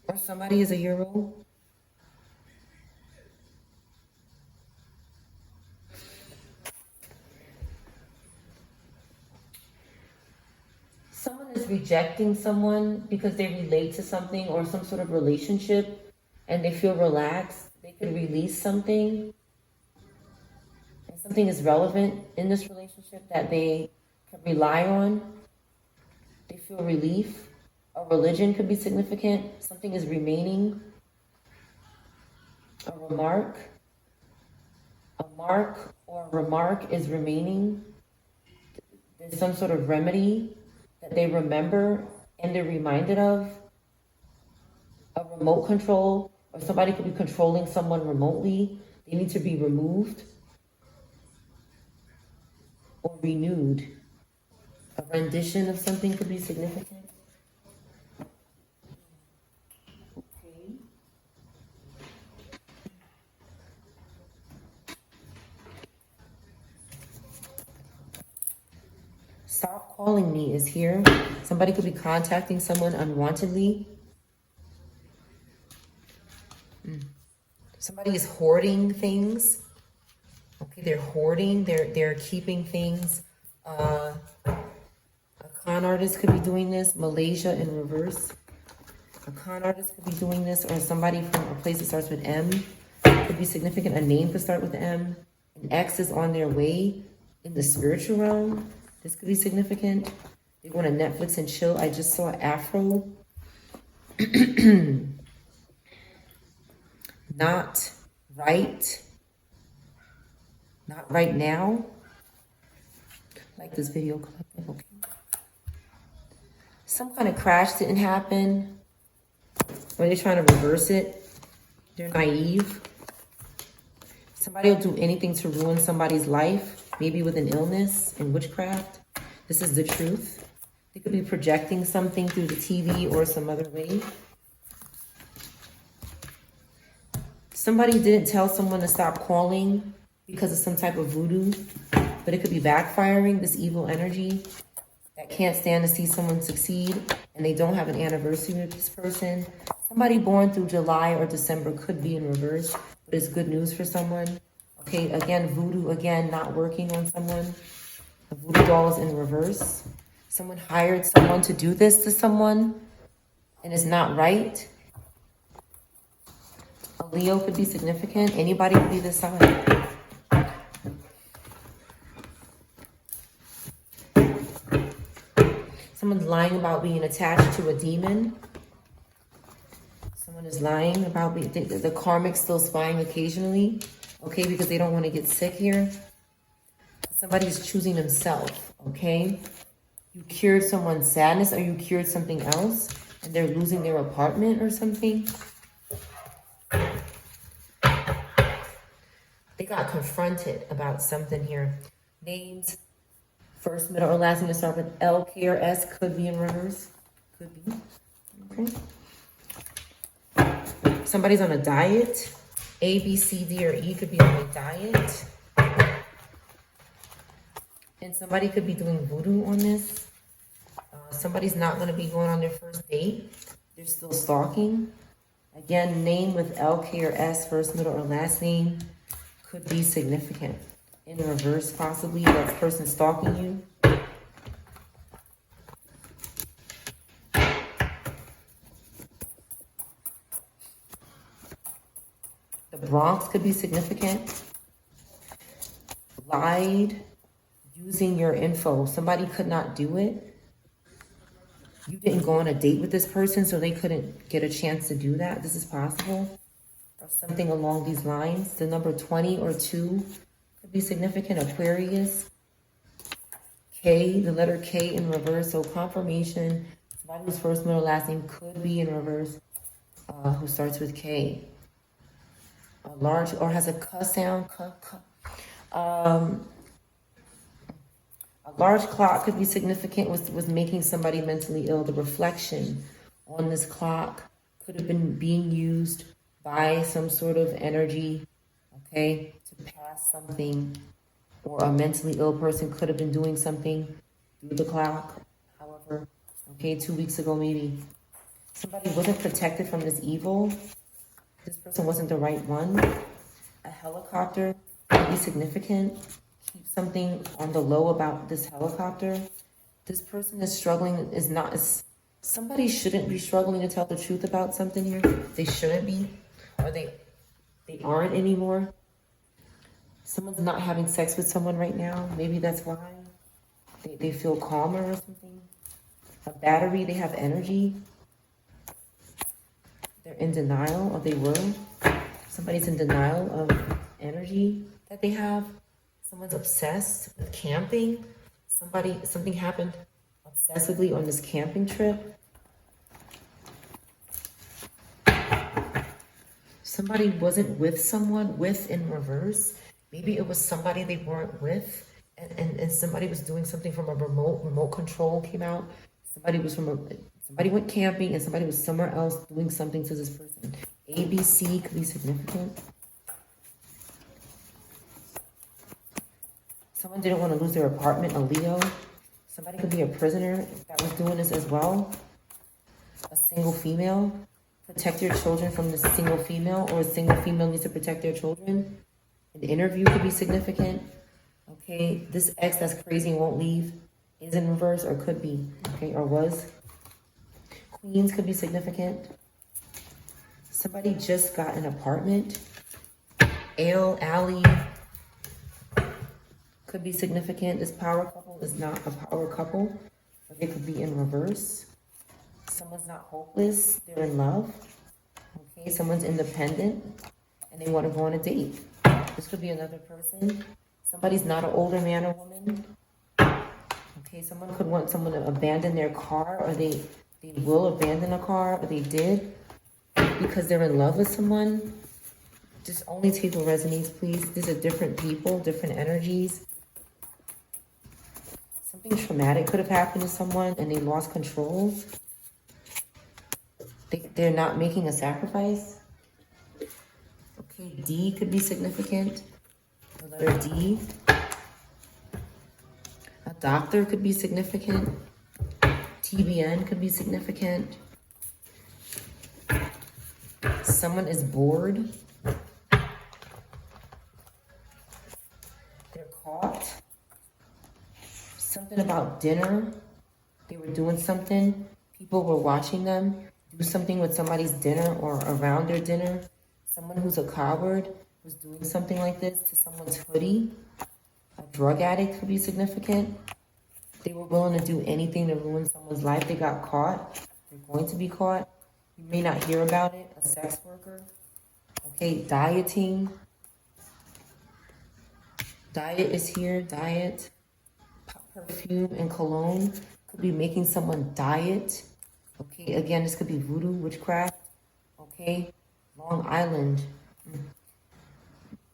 Or somebody is a hero. Someone is rejecting someone because they relate to something or some sort of relationship and they feel relaxed. They could release something. And something is relevant in this relationship that they can rely on. They feel relief. A religion could be significant. Something is remaining. A remark. A mark or a remark is remaining. There's some sort of remedy that they remember and they're reminded of. A remote control Or somebody could be controlling someone remotely. They need to be removed or renewed. A rendition of something could be significant. Okay. Stop calling me is here. Somebody could be contacting someone unwantedly. Somebody is hoarding things. Okay, they're hoarding, they're keeping things. A con artist could be doing this. Malaysia in reverse. A con artist could be doing this, or somebody from a place that starts with M. Could be significant. A name could start with M. An X is on their way in the spiritual realm. This could be significant. They want to Netflix and chill. I just saw Afro. Not right. Not right now. Like this video collective, okay. Some kind of crash didn't happen. Or they're trying to reverse it. They're naive. Somebody will do anything to ruin somebody's life, maybe with an illness and witchcraft. This is the truth. They could be projecting something through the TV or some other way. Somebody didn't tell someone to stop calling because of some type of voodoo, but it could be backfiring, this evil energy that can't stand to see someone succeed, and they don't have an anniversary with this person. Somebody born through July or December could be in reverse, but it's good news for someone. Okay, again, voodoo, again, not working on someone. The voodoo doll is in reverse. Someone hired someone to do this to someone, and it's not right. A Leo could be significant. Anybody could be this sign. Someone's lying about being attached to a demon. Someone is lying about the karmic still spying occasionally. Okay, because they don't want to get sick here. Somebody's choosing himself, okay? You cured someone's sadness, or you cured something else, and they're losing their apartment or something. They got confronted about something here. Names, first, middle, or last name to start with L, K, or S could be in reverse. Could be. Okay. Somebody's on a diet. A, B, C, D, or E could be on a diet. And somebody could be doing voodoo on this. Somebody's not going to be going on their first date. They're still stalking. Again, name with L, K, or S, first, middle, or last name could be significant. In reverse, possibly, that person stalking you. The Bronx could be significant. Lied, using your info. Somebody could not do it. You didn't go on a date with this person, so they couldn't get a chance to do that. This is possible. Or something along these lines. The number 20 or 2 could be significant. Aquarius. K, the letter K in reverse. So confirmation. Somebody whose first, middle, last name could be in reverse. Who starts with K. A large, or has a K sound. A large clock could be significant, was making somebody mentally ill. The reflection on this clock could have been being used by some sort of energy, okay, to pass something, or a mentally ill person could have been doing something through the clock. However, okay, 2 weeks ago maybe. Somebody wasn't protected from this evil. This person wasn't the right one. A helicopter could be significant. Keep something on the low about this helicopter. This person is struggling, somebody shouldn't be struggling to tell the truth about something here. They shouldn't be, or they aren't anymore. Someone's not having sex with someone right now. Maybe that's why. They feel calmer or something. A battery, they have energy. They're in denial, or they were. Somebody's in denial of energy that they have. Someone's obsessed with camping. Something happened obsessively on this camping trip. Somebody wasn't with someone, with in reverse. Maybe it was somebody they weren't with, and somebody was doing something from a remote control came out. Somebody went camping and somebody was somewhere else doing something to this person. ABC could be significant. Someone didn't want to lose their apartment, a Leo. Somebody could be a prisoner that was doing this as well. A single female. Protect your children from the single female, or a single female needs to protect their children. An interview could be significant. Okay, this ex that's crazy and won't leave is in reverse, or could be, okay, or was. Queens could be significant. Somebody just got an apartment. Alley could be significant. This power couple is not a power couple, but it could be in reverse. Someone's not hopeless, they're in love. Okay, someone's independent and they want to go on a date. This could be another person. Somebody's not an older man or woman. Okay, someone could want someone to abandon their car, or they will abandon a car, or they did because they're in love with someone. Just only take what resonates, please. These are different people, different energies. Something traumatic could have happened to someone and they lost control. They're not making a sacrifice. Okay, D could be significant. The letter D. A doctor could be significant. TBN could be significant. Someone is bored. They're caught. Something about dinner. They were doing something. People were watching them do something with somebody's dinner or around their dinner. Someone who's a coward was doing something like this to someone's hoodie. A drug addict could be significant. They were willing to do anything to ruin someone's life. They got caught. They're going to be caught. You may not hear about it. A sex worker. Okay, dieting. Diet is here. Diet. Perfume and cologne could be making someone diet. Okay, again, this could be voodoo, witchcraft. Okay, Long Island.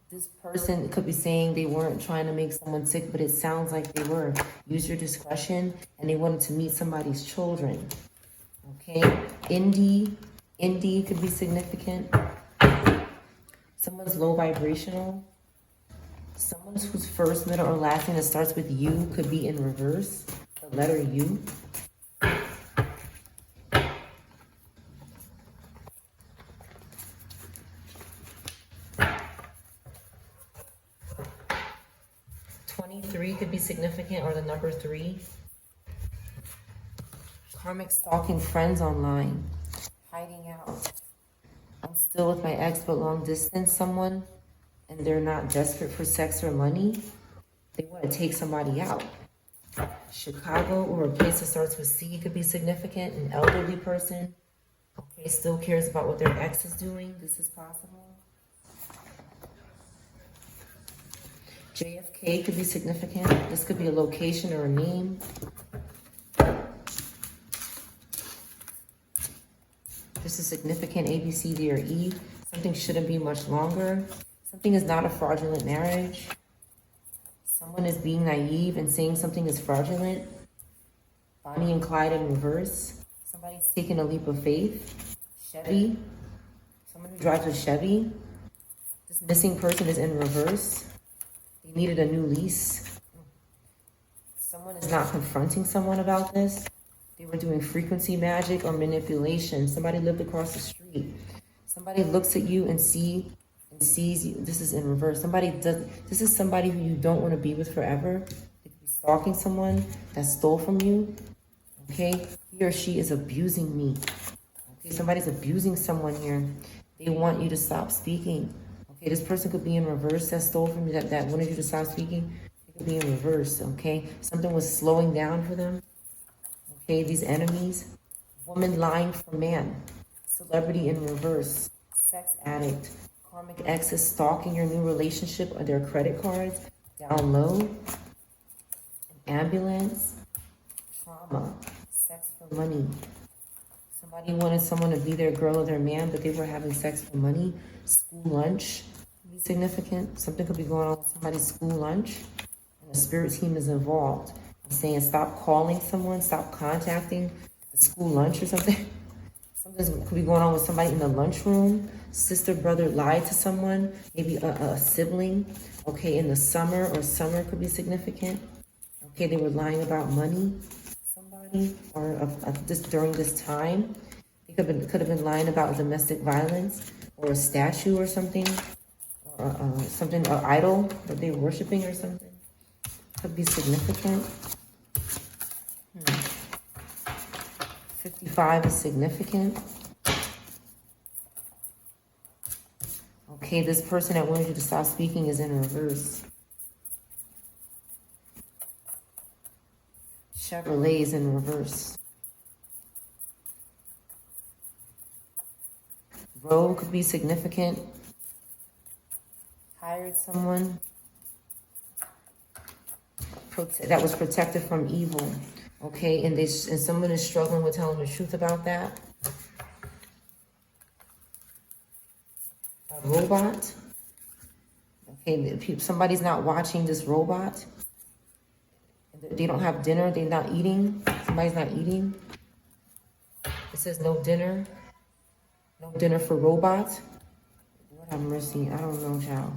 This person could be saying they weren't trying to make someone sick, but it sounds like they were. Use your discretion, and they wanted to meet somebody's children. Okay, indie could be significant. Someone's low vibrational. Someone whose first, middle, or last name that starts with U could be in reverse. The letter U. Could be significant, or the number 3. Karmic stalking friends online. Hiding out. I'm still with my ex but long distance someone, and they're not desperate for sex or money. They want to take somebody out. Chicago, or a place that starts with C, could be significant. An elderly person, okay, still cares about what their ex is doing. This is possible. JFK could be significant. This could be a location or a name. This is significant. A, B, C, D, or E. Something shouldn't be much longer. Something is not a fraudulent marriage. Someone is being naive and saying something is fraudulent. Bonnie and Clyde in reverse. Somebody's taking a leap of faith. Chevy. Someone who drives a Chevy. This missing person is in reverse. They needed a new lease. Someone is not confronting someone about this. They were doing frequency magic or manipulation. Somebody lived across the street. Somebody looks at you and sees you. This is in reverse. This is somebody who you don't want to be with forever. They could be stalking someone that stole from you. Okay? He or she is abusing me. Okay, somebody's abusing someone here. They want you to stop speaking. Okay, this person could be in reverse that stole from you, that wanted you to stop speaking. It could be in reverse, okay? Something was slowing down for them. Okay, these enemies. Woman lying for man. Celebrity in reverse. Sex addict. Karmic exes stalking your new relationship or their credit cards. Down low. An ambulance. Trauma. Sex for money. Somebody wanted someone to be their girl or their man, but they were having sex for money. School lunch could be significant. Something could be going on with somebody's school lunch, and the spirit team is involved. I'm saying stop calling someone, stop contacting the school lunch or something. Something could be going on with somebody in the lunchroom. Sister, brother lied to someone, maybe a sibling. Okay, in the summer, or summer could be significant. Okay, they were lying about money. Somebody, or just during this time, they could have been lying about domestic violence, or a statue or something, or something, an idol that they were worshiping or something. Could be significant. 55 is significant. Okay, this person that wanted you to stop speaking is in reverse. Chevrolet is in reverse. Road could be significant. Hired someone that was protected from evil. Okay, and someone is struggling with telling the truth about that. A robot. Okay, somebody's not watching this robot. They don't have dinner. They're not eating. Somebody's not eating. It says no dinner. No dinner for robots. Lord have mercy. I don't know, child.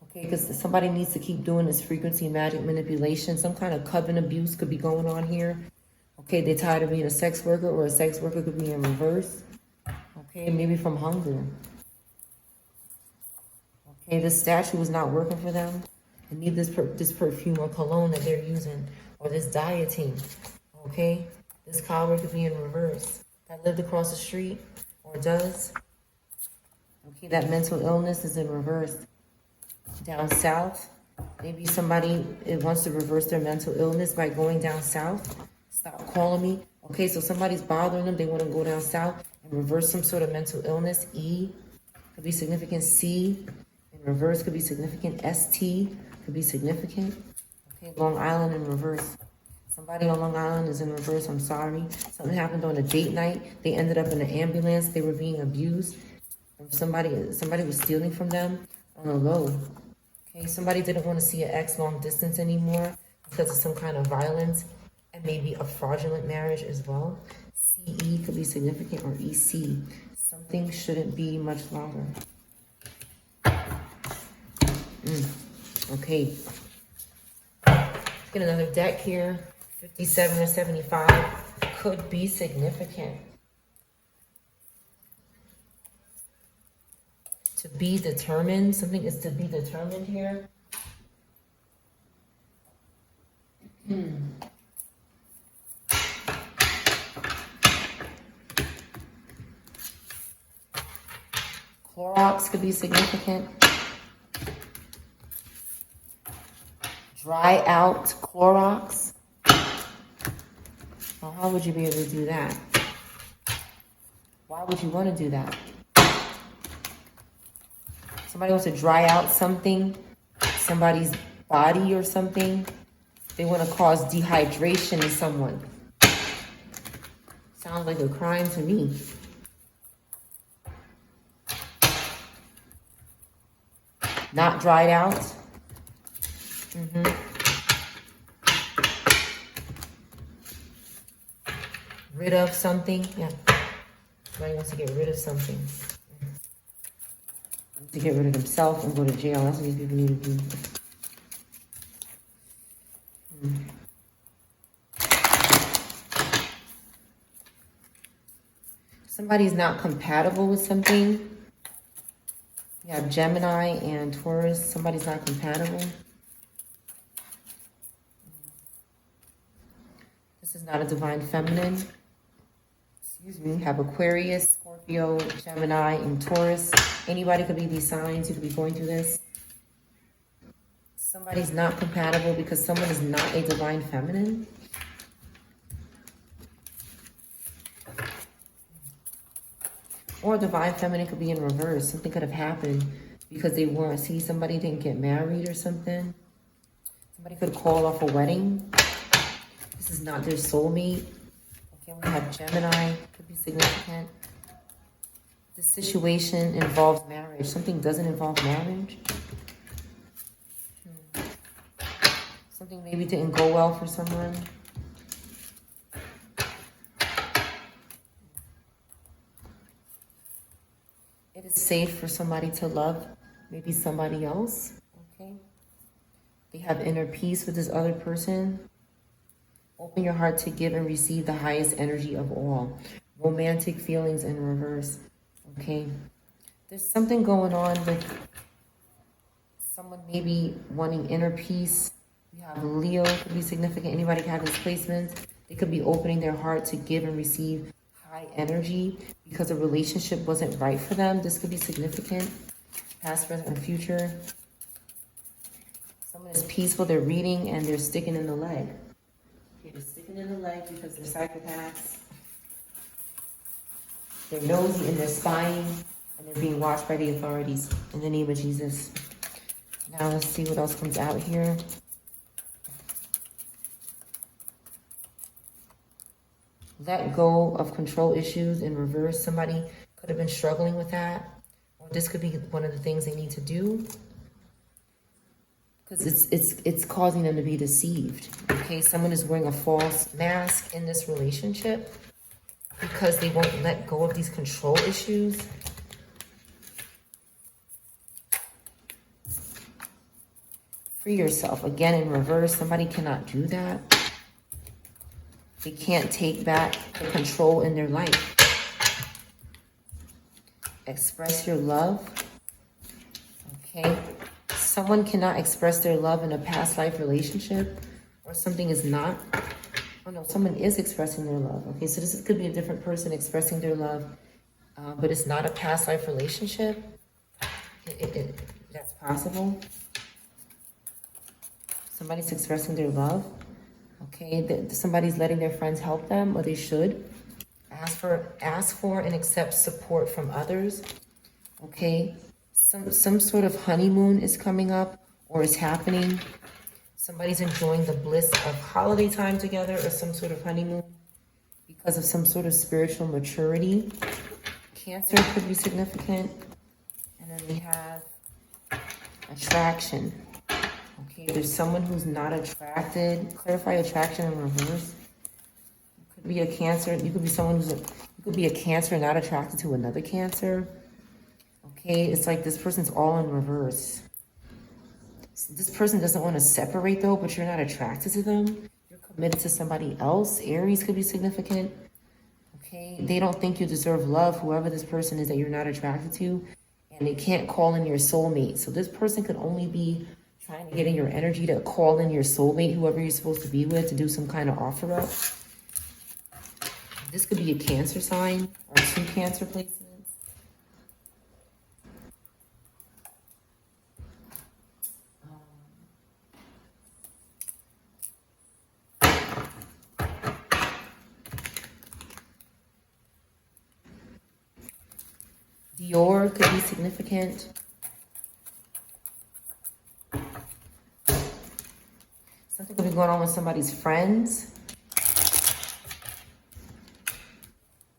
Okay, because somebody needs to keep doing this frequency magic manipulation. Some kind of coven abuse could be going on here. Okay, they're tired of being a sex worker, or a sex worker could be in reverse. Okay, maybe from hunger. Okay, this statue is not working for them. They need this perfume or cologne that they're using, or this dieting. Okay, this collar could be in reverse. That lived across the street, or does. Okay, that mental illness is in reverse. Down south, maybe somebody wants to reverse their mental illness by going down south. Stop calling me. Okay, so somebody's bothering them. They want to go down south and reverse some sort of mental illness. E could be significant. C in reverse could be significant. ST could be significant. Okay, Long Island in reverse. Somebody on Long Island is in reverse. I'm sorry. Something happened on a date night. They ended up in an ambulance. They were being abused. Somebody was stealing from them on a low. Okay, somebody didn't want to see an ex long distance anymore because of some kind of violence, and maybe a fraudulent marriage as well. CE could be significant, or EC. Something shouldn't be much longer. Okay. Get another deck here. 57 or 75 could be significant. To be determined. Something is to be determined here. Clorox could be significant. Dry out Clorox. Well, how would you be able to do that? Why would you want to do that? Somebody wants to dry out something, somebody's body or something. They want to cause dehydration in someone. Sounds like a crime to me. Not dried out. Rid of something. Yeah. Somebody wants to get rid of something. To get rid of himself and go to jail. That's what these people need to do. Somebody's not compatible with something. You have Gemini and Taurus. Somebody's not compatible. This is not a divine feminine. Excuse me. You have Aquarius, Scorpio, Gemini, and Taurus. Anybody could be these signs. You could be going through this. Somebody's not compatible because someone is not a divine feminine. Or divine feminine could be in reverse. Something could have happened because they weren't. See, somebody didn't get married or something. Somebody could call off a wedding. This is not their soulmate. Okay, Then we have Gemini, could be significant. This situation involves marriage. Something doesn't involve marriage. Something maybe didn't go well for someone. It is safe for somebody to love maybe somebody else, okay? They have inner peace with this other person. Open your heart to give and receive the highest energy of all. Romantic feelings in reverse, okay? There's something going on with someone maybe wanting inner peace. You have Leo, could be significant. Anybody can have these placements. They could be opening their heart to give and receive high energy because a relationship wasn't right for them. This could be significant. Past, present, and future. Someone is peaceful, they're reading, and they're sticking in the leg. Okay, they're sticking in the leg because they're psychopaths. They're nosy and they're spying, and they're being watched by the authorities. In the name of Jesus. Now let's see what else comes out here. Let go of control issues in reverse. Somebody could have been struggling with that. Or this could be one of the things they need to do. Because it's causing them to be deceived. Okay, someone is wearing a false mask in this relationship because they won't let go of these control issues. Free yourself. Again, in reverse, somebody cannot do that. They can't take back the control in their life. Express your love. Okay. Someone cannot express their love in a past life relationship, or something is not. Oh no, someone is expressing their love. Okay, so this could be a different person expressing their love, but it's not a past life relationship. That's possible. Somebody's expressing their love. Okay, somebody's letting their friends help them, or they should. Ask for and accept support from others. Okay, some sort of honeymoon is coming up or is happening. Somebody's enjoying the bliss of holiday time together or some sort of honeymoon because of some sort of spiritual maturity. Cancer could be significant. And then we have attraction. Okay, there's someone who's not attracted. Clarify attraction in reverse. You could be a Cancer. You could be someone you could be a Cancer not attracted to another Cancer. Okay, it's like this person's all in reverse. So this person doesn't want to separate though, but you're not attracted to them. You're committed to somebody else. Aries could be significant. Okay, they don't think you deserve love, whoever this person is that you're not attracted to, and they can't call in your soulmate. So this person could only be trying to get in your energy to call in your soulmate, whoever you're supposed to be with, to do some kind of offer up. This could be a Cancer sign or two Cancer placements. Dior could be significant. Something could be going on with somebody's friends.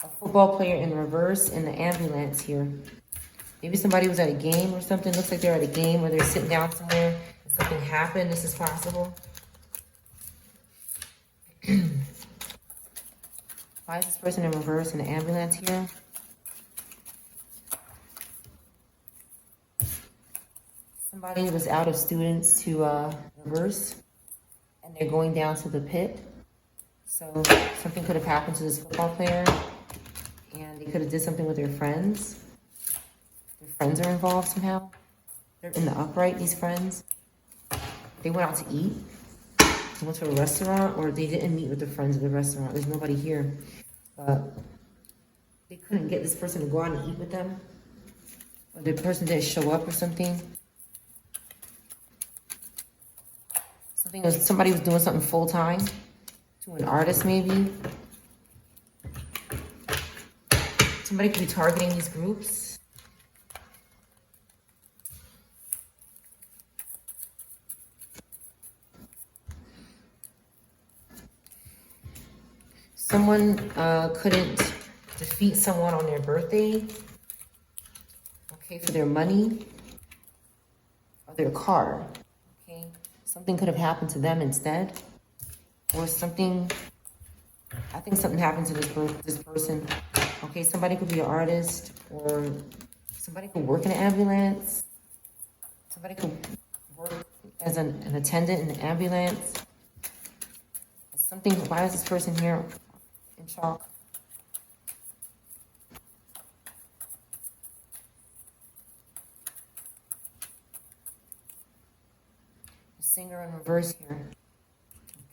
A football player in reverse in the ambulance here. Maybe somebody was at a game or something. Looks like they're at a game or they're sitting down somewhere and something happened. This is possible. Why is this person in reverse in the ambulance here? Somebody was out of students to reverse, and they're going down to the pit. So something could have happened to this football player, and they could have did something with their friends. Their friends are involved somehow. They're in the upright, these friends. They went out to eat. They went to a restaurant, or they didn't meet with the friends at the restaurant. There's nobody here. But they couldn't get this person to go out and eat with them. Or the person didn't show up or something. Somebody was doing something full-time to an artist, maybe. Somebody could be targeting these groups. Someone couldn't defeat someone on their birthday, okay, for their money or their car, okay? Something could have happened to them instead, or something, I think something happened to this person, okay? Somebody could be an artist, or somebody could work in an ambulance. Somebody could work as an attendant in an ambulance. Something, why is this person here in chalk? A singer in reverse here.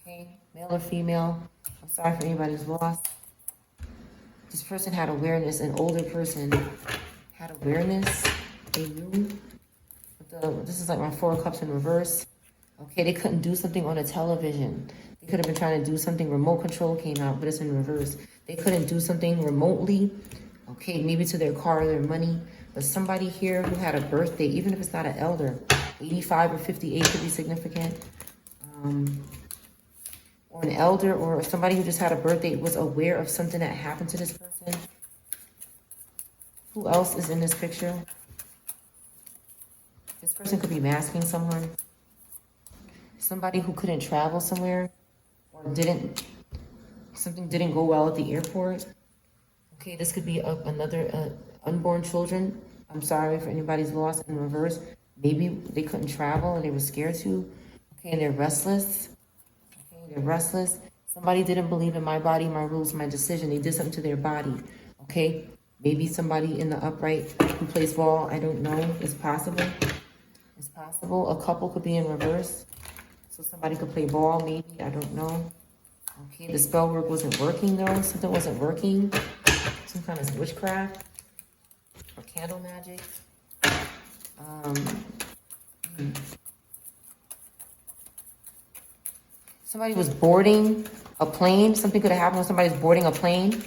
Okay, male or female. I'm sorry for anybody who's lost. This person had awareness, an older person had awareness. They knew. This is like my 4 of Cups in reverse. Okay, they couldn't do something on a television. They could have been trying to do something. Remote control came out, but it's in reverse. They couldn't do something remotely. Okay, maybe to their car, their money. But somebody here who had a birthday, even if it's not an elder, 85 or 58 could be significant. Or an elder, or somebody who just had a birthday, was aware of something that happened to this person. Who else is in this picture? This person could be masking someone. Somebody who couldn't travel somewhere, or something didn't go well at the airport. Okay, this could be another unborn children. I'm sorry for anybody's lost in reverse. Maybe they couldn't travel and they were scared to. Okay, and they're restless. Okay, they're restless. Somebody didn't believe in my body, my rules, my decision. They did something to their body. Okay, maybe somebody in the upright who plays ball. I don't know. It's possible. It's possible. A couple could be in reverse. So somebody could play ball, maybe. I don't know. Okay, the spell work wasn't working, though. Something wasn't working. Some kind of witchcraft or candle magic. Somebody was boarding a plane. Something could have happened when somebody's boarding a plane.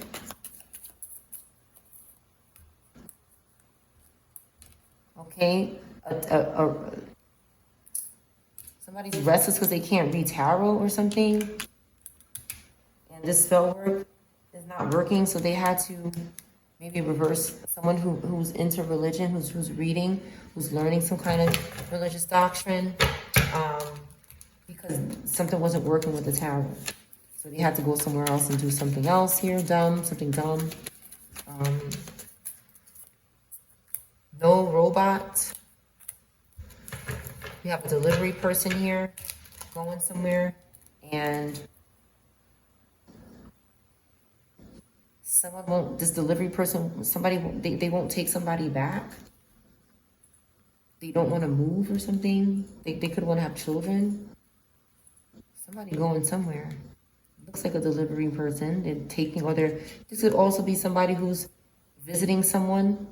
Okay, somebody's restless because they can't read tarot or something. And this spell work is not working, so they had to maybe reverse someone who's into religion, who's reading, who's learning some kind of religious doctrine, because something wasn't working with the tarot. So they had to go somewhere else and do something else here, something dumb. No robot. We have a delivery person here going somewhere, and someone won't, this delivery person, they won't take somebody back. They don't want to move or something. They could want to have children. Somebody going somewhere. Looks like a delivery person. They're taking, or this could also be somebody who's visiting someone.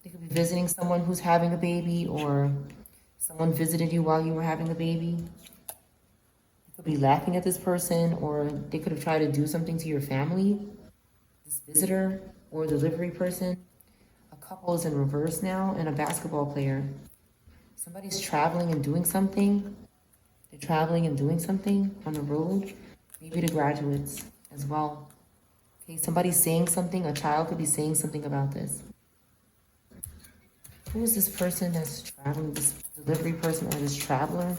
They could be visiting someone who's having a baby, or someone visited you while you were having a baby. You could be laughing at this person, or they could have tried to do something to your family. This visitor or delivery person. A couple is in reverse now, and a basketball player. Somebody's traveling and doing something. They're traveling and doing something on the road. Maybe the graduates as well. Okay, somebody's saying something. A child could be saying something about this. Who is this person that's traveling, this delivery person or this traveler?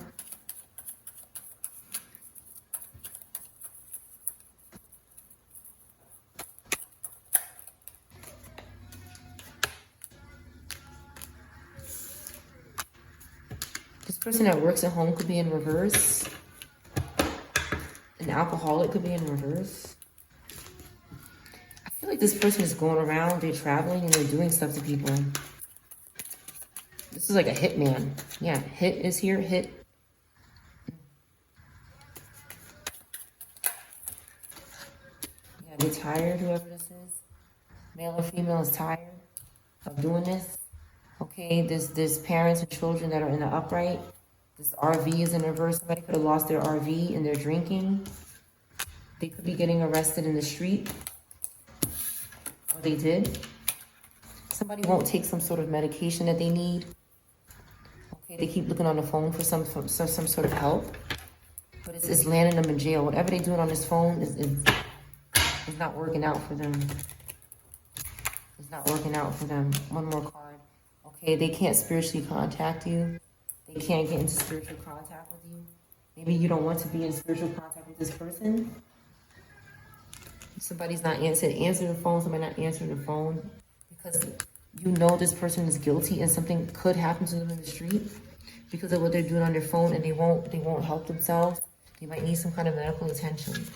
This person that works at home could be in reverse. An alcoholic could be in reverse. I feel like this person is going around, they're traveling and they're doing stuff to people. This is like a hitman. Yeah, hit is here, hit. Yeah, they're tired, whoever this is. Male or female is tired of doing this. Okay, there's parents and children that are in the upright. This RV is in reverse. Somebody could have lost their RV and they're drinking. They could be getting arrested in the street. Or they did. Somebody won't take some sort of medication that they need. Okay, they keep looking on the phone for some sort of help. But it's landing them in jail. Whatever they're doing on this phone is not working out for them. It's not working out for them. One more card. Okay, they can't spiritually contact you. They can't get into spiritual contact with you. Maybe you don't want to be in spiritual contact with this person. Somebody's not answering the phone. Somebody not answering the phone because you know this person is guilty and something could happen to them in the street because of what they're doing on their phone, and they won't help themselves. They might need some kind of medical attention.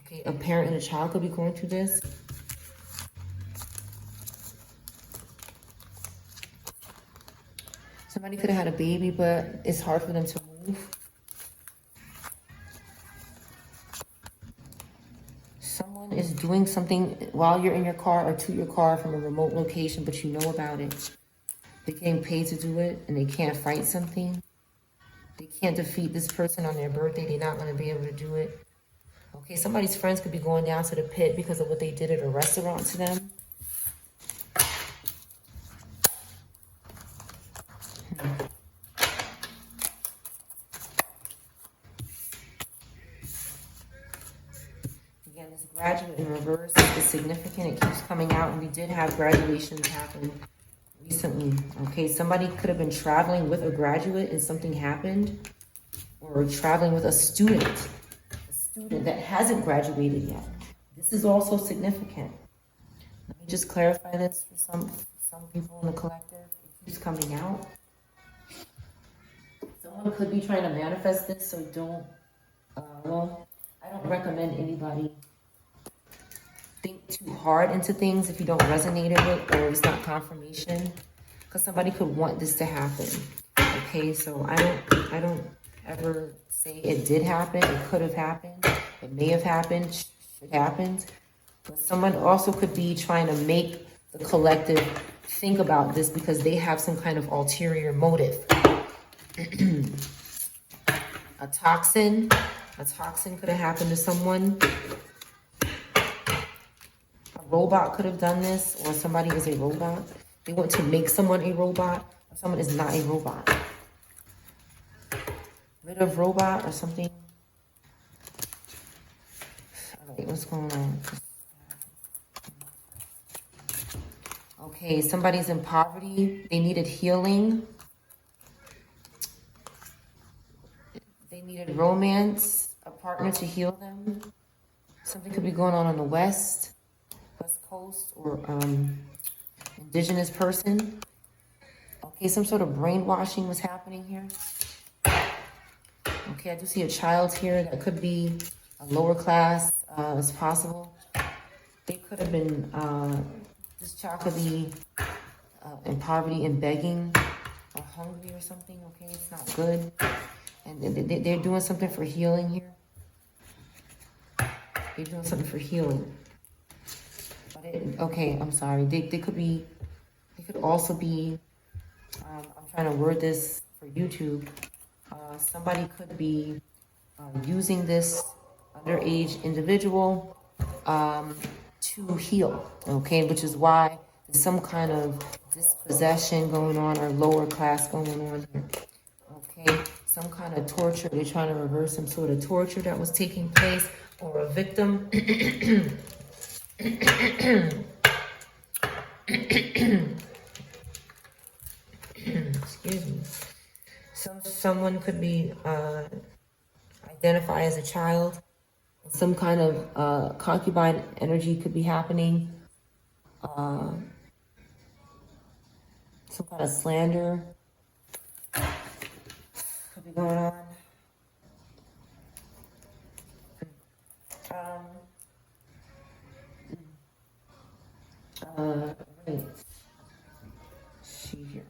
Okay, a parent and a child could be going through this. Somebody could have had a baby, but it's hard for them to move. Someone is doing something while you're in your car or to your car from a remote location, but you know about it. They're getting paid to do it, and they can't fight something. They can't defeat this person on their birthday. They're not going to be able to do it. Okay, somebody's friends could be going down to the pit because of what they did at a restaurant to them. Again, this graduate in reverse is significant. It keeps coming out, and we did have graduations happen recently. Okay, somebody could have been traveling with a graduate and something happened, or traveling with a student that hasn't graduated yet. This is also significant. Let me just clarify this for some people in the collective. It keeps coming out. Someone could be trying to manifest this, so don't, well, I don't recommend anybody think too hard into things if you don't resonate with it or it's not confirmation, because somebody could want this to happen. Okay, so I don't ever say it did happen, it could have happened, it may have happened, should happened. But someone also could be trying to make the collective think about this because they have some kind of ulterior motive. A toxin could have happened to someone. A robot could have done this, or somebody is a robot. They want to make someone a robot, or someone is not a robot. Rid of robot or something. All right, what's going on? Okay, somebody's in poverty. They needed healing. They needed romance, a partner to heal them. Something could be going on the West Coast, or indigenous person. Okay, some sort of brainwashing was happening here. Okay, I do see a child here that could be a lower class as possible. They could have been, this child could be in poverty and begging or hungry or something. Okay, it's not good. And they're doing something for healing here. They're doing something for healing. But okay, I'm sorry. They could also be, I'm trying to word this for YouTube. Somebody could be using this underage individual to heal, okay? Which is why there's some kind of dispossession going on or lower class going on here, okay? Some kind of torture. They're trying to reverse some sort of torture that was taking place, or a victim. Excuse me. Someone could be identified as a child. Some kind of concubine energy could be happening. Some kind of slander could be going on. Right. See here.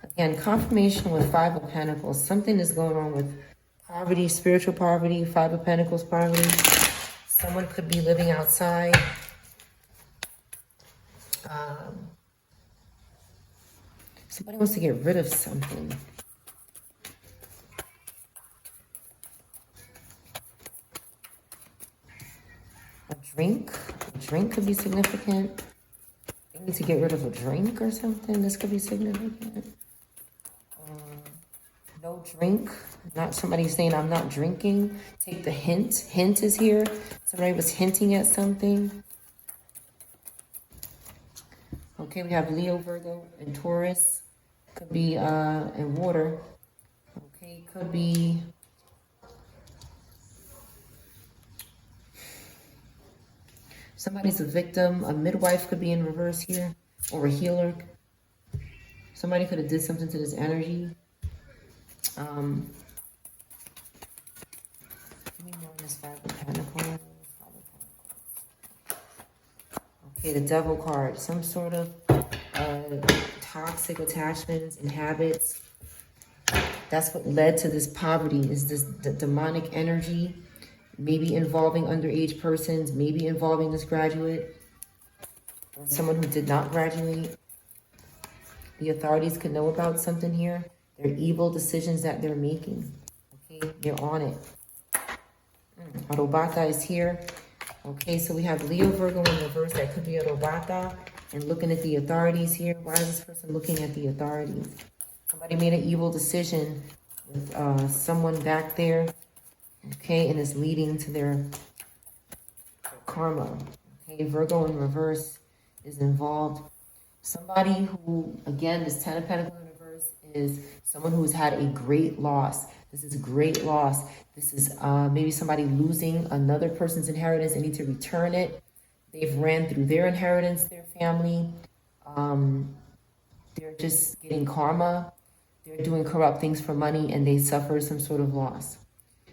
Again, confirmation with Five of Pentacles. Something is going on with poverty, spiritual poverty, Five of Pentacles poverty. Someone could be living outside. Somebody wants to get rid of something. A drink could be significant. They need to get rid of a drink or something. This could be significant. No drink. Not somebody saying I'm not drinking. Take the hint. Hint is here. Somebody was hinting at something. Okay, we have Leo, Virgo, and Taurus. Could be in water. Okay, could be somebody's a victim. A midwife could be in reverse here, or a healer. Somebody could have did something to this energy. Give me more on this Five of Pentacles. Okay, the Devil card. Some sort of toxic attachments and habits. That's what led to this poverty, is this the demonic energy, maybe involving underage persons, maybe involving this graduate, or someone who did not graduate. The authorities could know about something here. They're evil decisions that they're making. Okay, they're on it. Arobata is here. Okay, so we have Leo, Virgo in reverse. That could be Arobata. And looking at the authorities here. Why is this person looking at the authorities? Somebody made an evil decision with someone back there. Okay, and it's leading to their karma. Okay, Virgo in reverse is involved. Somebody who, again, this Ten of Pentacles in reverse is someone who's had a great loss. This is a great loss. This is maybe somebody losing another person's inheritance and need to return it. They've ran through their inheritance, their family. They're just getting karma. They're doing corrupt things for money and they suffer some sort of loss.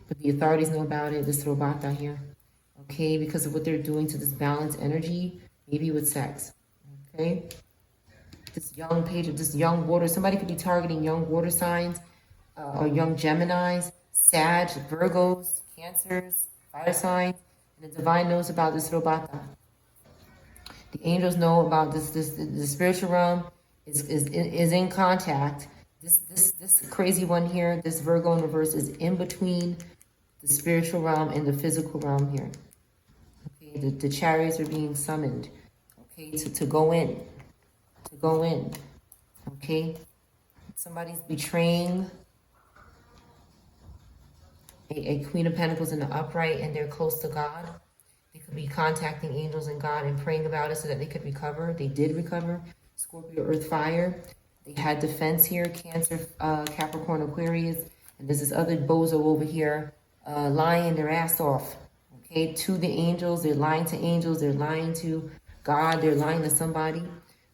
But the authorities know about it. This Robata here. Okay, because of what they're doing to this balanced energy, maybe with sex. Okay. This young page of this young water, somebody could be targeting young water signs or young Geminis, Sag, Virgos, Cancers, fire signs, and the divine knows about this Robata. The angels know about this. The spiritual realm is in contact. This crazy one here, this Virgo in reverse, is in between the spiritual realm and the physical realm here. Okay, the chariots are being summoned. Okay, to go in. To go in. Okay? Somebody's betraying a Queen of Pentacles in the upright and they're close to God. They could be contacting angels and God and praying about it so that they could recover. They did recover. Scorpio, Earth, Fire. They had defense here. Cancer, Capricorn, Aquarius. And there's this other bozo over here lying their ass off. Okay? To the angels. They're lying to angels. They're lying to God. They're lying to somebody.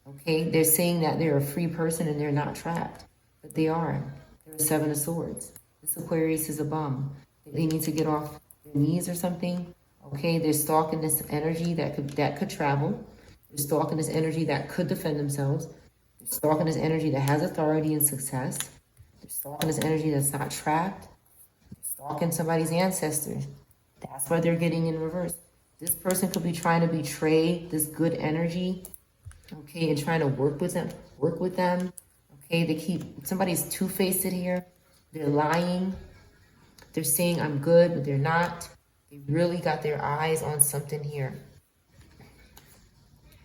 Okay, they're saying that they're a free person and they're not trapped, but they are. They're a Seven of Swords. This Aquarius is a bum. They need to get off their knees or something. Okay, they're stalking this energy that could travel. They're stalking this energy that could defend themselves. They're stalking this energy that has authority and success. They're stalking this energy that's not trapped. They're stalking somebody's ancestors. That's why they're getting in reverse. This person could be trying to betray this good energy. Okay, and trying to work with them. Okay, they keep, somebody's two-faced here. They're lying. They're saying I'm good, but they're not. They really got their eyes on something here.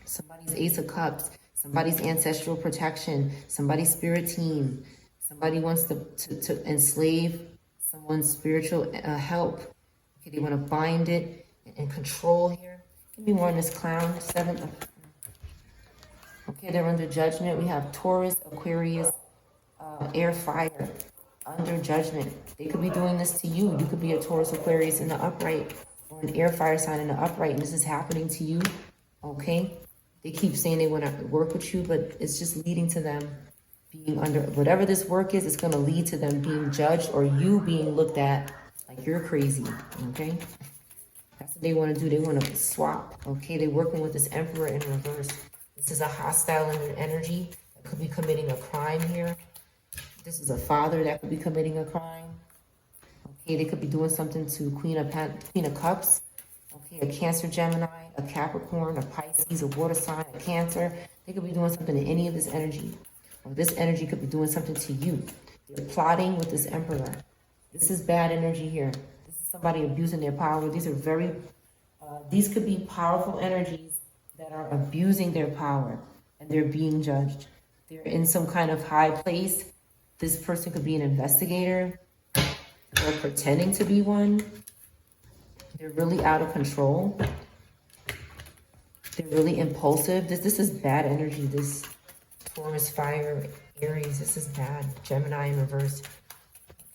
Somebody's Ace of Cups. Somebody's ancestral protection. Somebody's spirit team. Somebody wants to enslave someone's spiritual help. Okay, they want to bind it and control here. Give me more on this clown. Seven of... Okay, they're under judgment. We have Taurus, Aquarius, air, fire, under judgment. They could be doing this to you. You could be a Taurus, Aquarius in the upright, or an air, fire sign in the upright, and this is happening to you. Okay? They keep saying they want to work with you, but it's just leading to them being under, whatever this work is, it's going to lead to them being judged or you being looked at like you're crazy. Okay? That's what they want to do. They want to swap. Okay? They're working with this Emperor in reverse. This is a hostile energy that could be committing a crime here. This is a father that could be committing a crime. Okay, they could be doing something to Queen of Cups. Okay, a Cancer, Gemini, a Capricorn, a Pisces, a water sign, a Cancer. They could be doing something to any of this energy. Or this energy could be doing something to you. They're plotting with this Emperor. This is bad energy here. This is somebody abusing their power. These are these could be powerful energies that are abusing their power. and they're being judged. They're in some kind of high place. This person could be an investigator or pretending to be one. They're really out of control. They're really impulsive. This is bad energy. This Taurus, fire, Aries, this is bad. Gemini in reverse.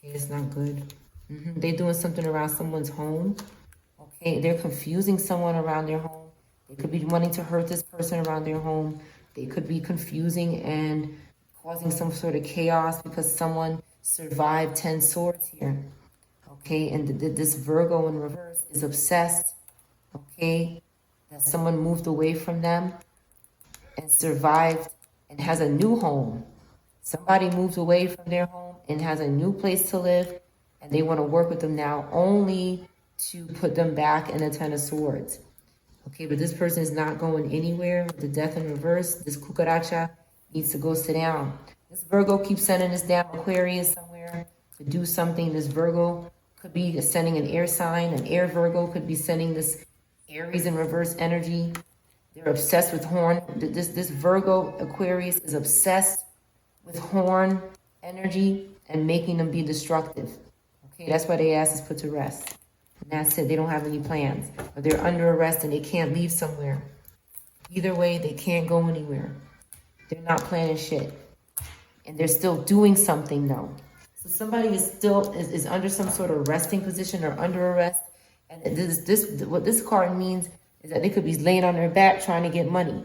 Okay, it's not good. They're doing something around someone's home. Okay, they're confusing someone around their home. They could be wanting to hurt this person around their home. They could be confusing and causing some sort of chaos because someone survived 10 swords here. Okay, and this Virgo in reverse is obsessed. Okay, that someone moved away from them and survived and has a new home. Somebody moves away from their home and has a new place to live, and they want to work with them now only to put them back in the 10 of swords. Okay, but this person is not going anywhere with the death in reverse. This cucaracha needs to go sit down. This Virgo keeps sending this damn Aquarius somewhere to do something. This Virgo could be sending an air sign. An air Virgo could be sending this Aries in reverse energy. They're obsessed with horn. This Virgo Aquarius is obsessed with horn energy and making them be destructive. Okay, that's why they ass is put to rest. And that's it. They don't have any plans. But they're under arrest and they can't leave somewhere. Either way, they can't go anywhere. They're not planning shit. And they're still doing something though. So somebody is still is under some sort of resting position or under arrest. And what this card means is that they could be laying on their back trying to get money,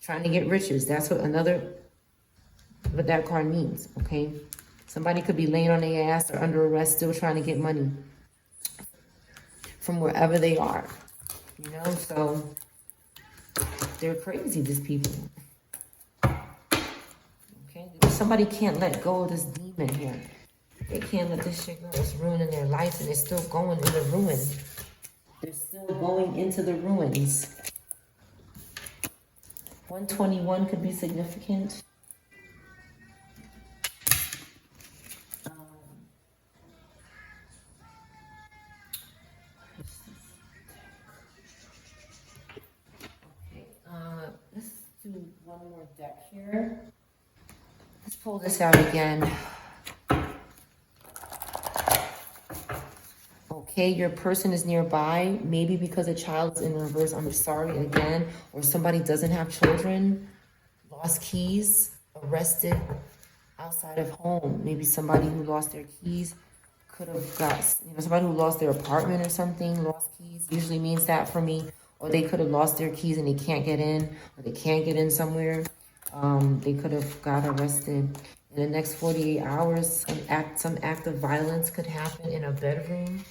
trying to get riches. That's what that card means, okay? Somebody could be laying on their ass or under arrest still trying to get money from wherever they are, you know? So they're crazy, these people. Okay? Somebody can't let go of this demon here. They can't let this shit go. It's ruining their lives and they're still going in the ruin. They're still going into the ruins. 121 could be significant. Let's do one more deck here. Let's pull this out again. Okay, your person is nearby, maybe because a child is in reverse, I'm sorry again, or somebody doesn't have children, lost keys, arrested outside of home. Maybe somebody who lost their keys could have got, somebody who lost their apartment or something, lost keys, usually means that for me. Or they could have lost their keys and they can't get in, or they can't get in somewhere. They could have got arrested. In the next 48 hours, some act of violence could happen in a bedroom.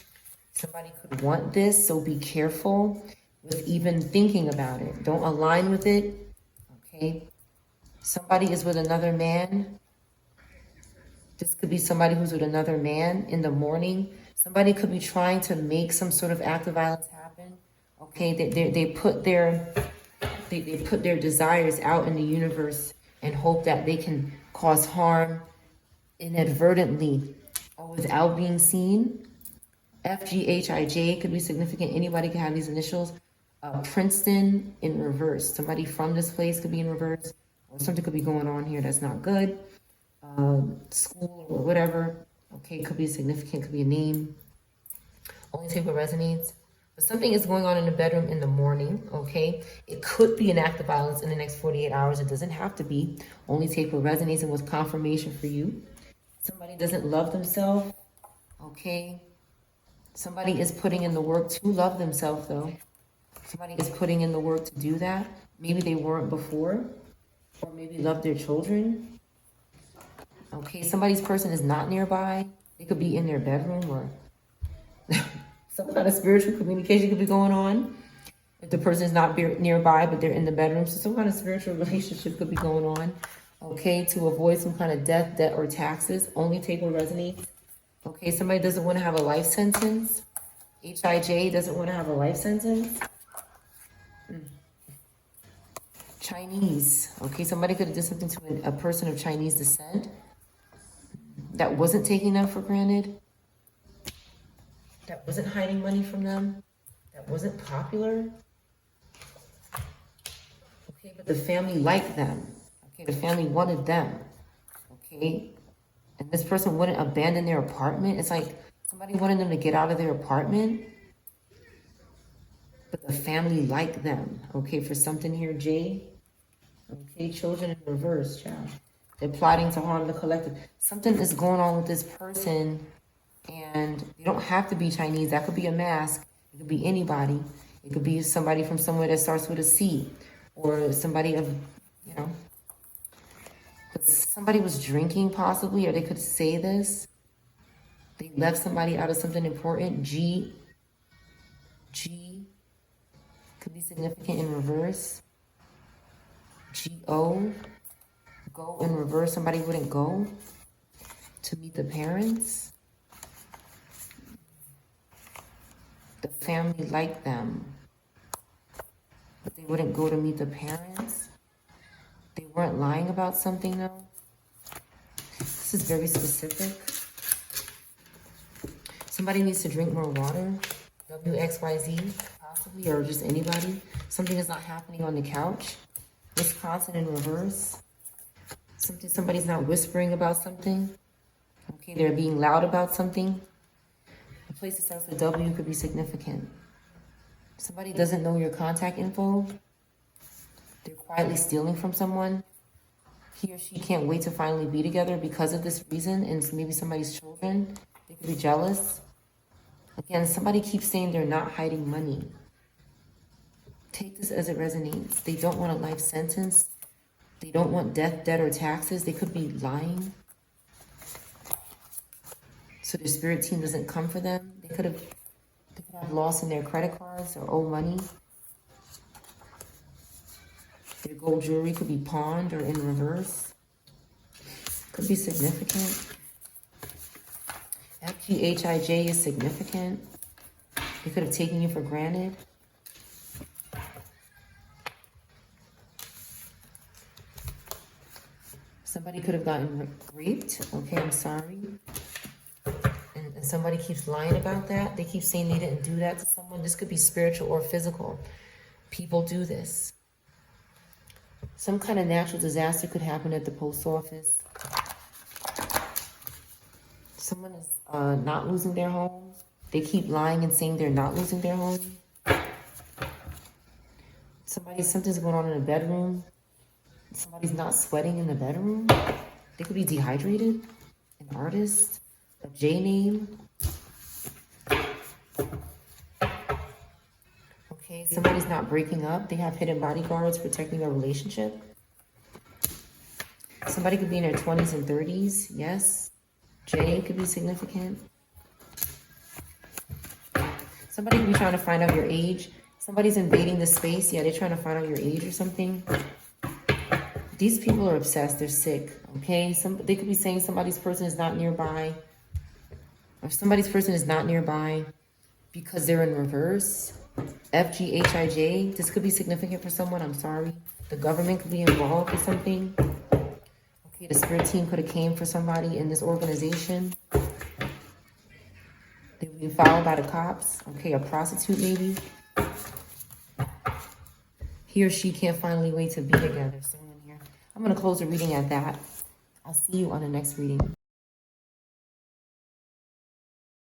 Somebody could want this, so be careful with even thinking about it. Don't align with it, okay? Somebody is with another man. This could be somebody who's with another man in the morning. Somebody could be trying to make some sort of act of violence happen. Okay, they put their desires out in the universe and hope that they can cause harm inadvertently or without being seen. FGHIJ could be significant. Anybody can have these initials. Princeton in reverse. Somebody from this place could be in reverse, or something could be going on here that's not good. School or whatever. Okay, could be significant, could be a name. Only take what resonates. But something is going on in the bedroom in the morning, okay? It could be an act of violence in the next 48 hours. It doesn't have to be. Only take what resonates and what's confirmation for you. Somebody doesn't love themselves, okay? Somebody is putting in the work to love themselves, though. Somebody is putting in the work to do that. Maybe they weren't before, or maybe love their children. Okay, somebody's person is not nearby. They could be in their bedroom, or some kind of spiritual communication could be going on. If the person is not nearby, but they're in the bedroom, so some kind of spiritual relationship could be going on. Okay, to avoid some kind of death, or taxes. Only take what resonates. Okay, somebody doesn't want to have a life sentence. HIJ doesn't want to have a life sentence. Chinese. Okay, somebody could have done something to a person of Chinese descent that wasn't taking them for granted, that wasn't hiding money from them, that wasn't popular. Okay, but the family liked them. Okay, the family wanted them. Okay, and this person wouldn't abandon their apartment. It's like somebody wanted them to get out of their apartment, but the family liked them. Okay, for something here, Jay. Okay, children in reverse, child. They're plotting to harm the collective. Something is going on with this person, and you don't have to be Chinese. That could be a mask. It could be anybody. It could be somebody from somewhere that starts with a C, or somebody of, you know. But somebody was drinking possibly, or they could say this. They left somebody out of something important. G could be significant in reverse. Go in reverse. Somebody wouldn't go to meet the parents. The family liked them, but they wouldn't go to meet the parents. They weren't lying about something though. This is very specific. Somebody needs to drink more water. WXYZ, possibly, or just anybody. Something is not happening on the couch. Wisconsin in reverse. Somebody's not whispering about something. Okay, they're being loud about something. A place that starts with W could be significant. Somebody doesn't know your contact info. They're quietly stealing from someone. He or she can't wait to finally be together because of this reason, and maybe somebody's children. They could be jealous. Again, somebody keeps saying they're not hiding money. Take this as it resonates. They don't want a life sentence. They don't want death, debt, or taxes. They could be lying. So their spirit team doesn't come for them. They could have loss in their credit cards or owe money. Their gold jewelry could be pawned or in reverse. Could be significant. FGHIJ is significant. They could have taken you for granted. Somebody could have gotten raped. Okay, I'm sorry. And somebody keeps lying about that. They keep saying they didn't do that to someone. This could be spiritual or physical. People do this. Some kind of natural disaster could happen at the post office. Someone is not losing their home. They keep lying and saying they're not losing their home. Something's going on in the bedroom. Somebody's not sweating in the bedroom. They could be dehydrated. An artist. A J name. Okay, somebody's not breaking up. They have hidden bodyguards protecting their relationship. Somebody could be in their 20s and 30s. Yes. J could be significant. Somebody could be trying to find out your age. Somebody's invading the space. Yeah, they're trying to find out your age or something. These people are obsessed. They're sick. Okay? They could be saying somebody's person is not nearby. Or somebody's person is not nearby because they're in reverse. FGHIJ. This could be significant for someone. I'm sorry. The government could be involved with something. Okay, the spirit team could have came for somebody in this organization. They were being followed by the cops. Okay, a prostitute maybe. He or she can't finally wait to be together. Someone here. I'm going to close the reading at that. I'll see you on the next reading.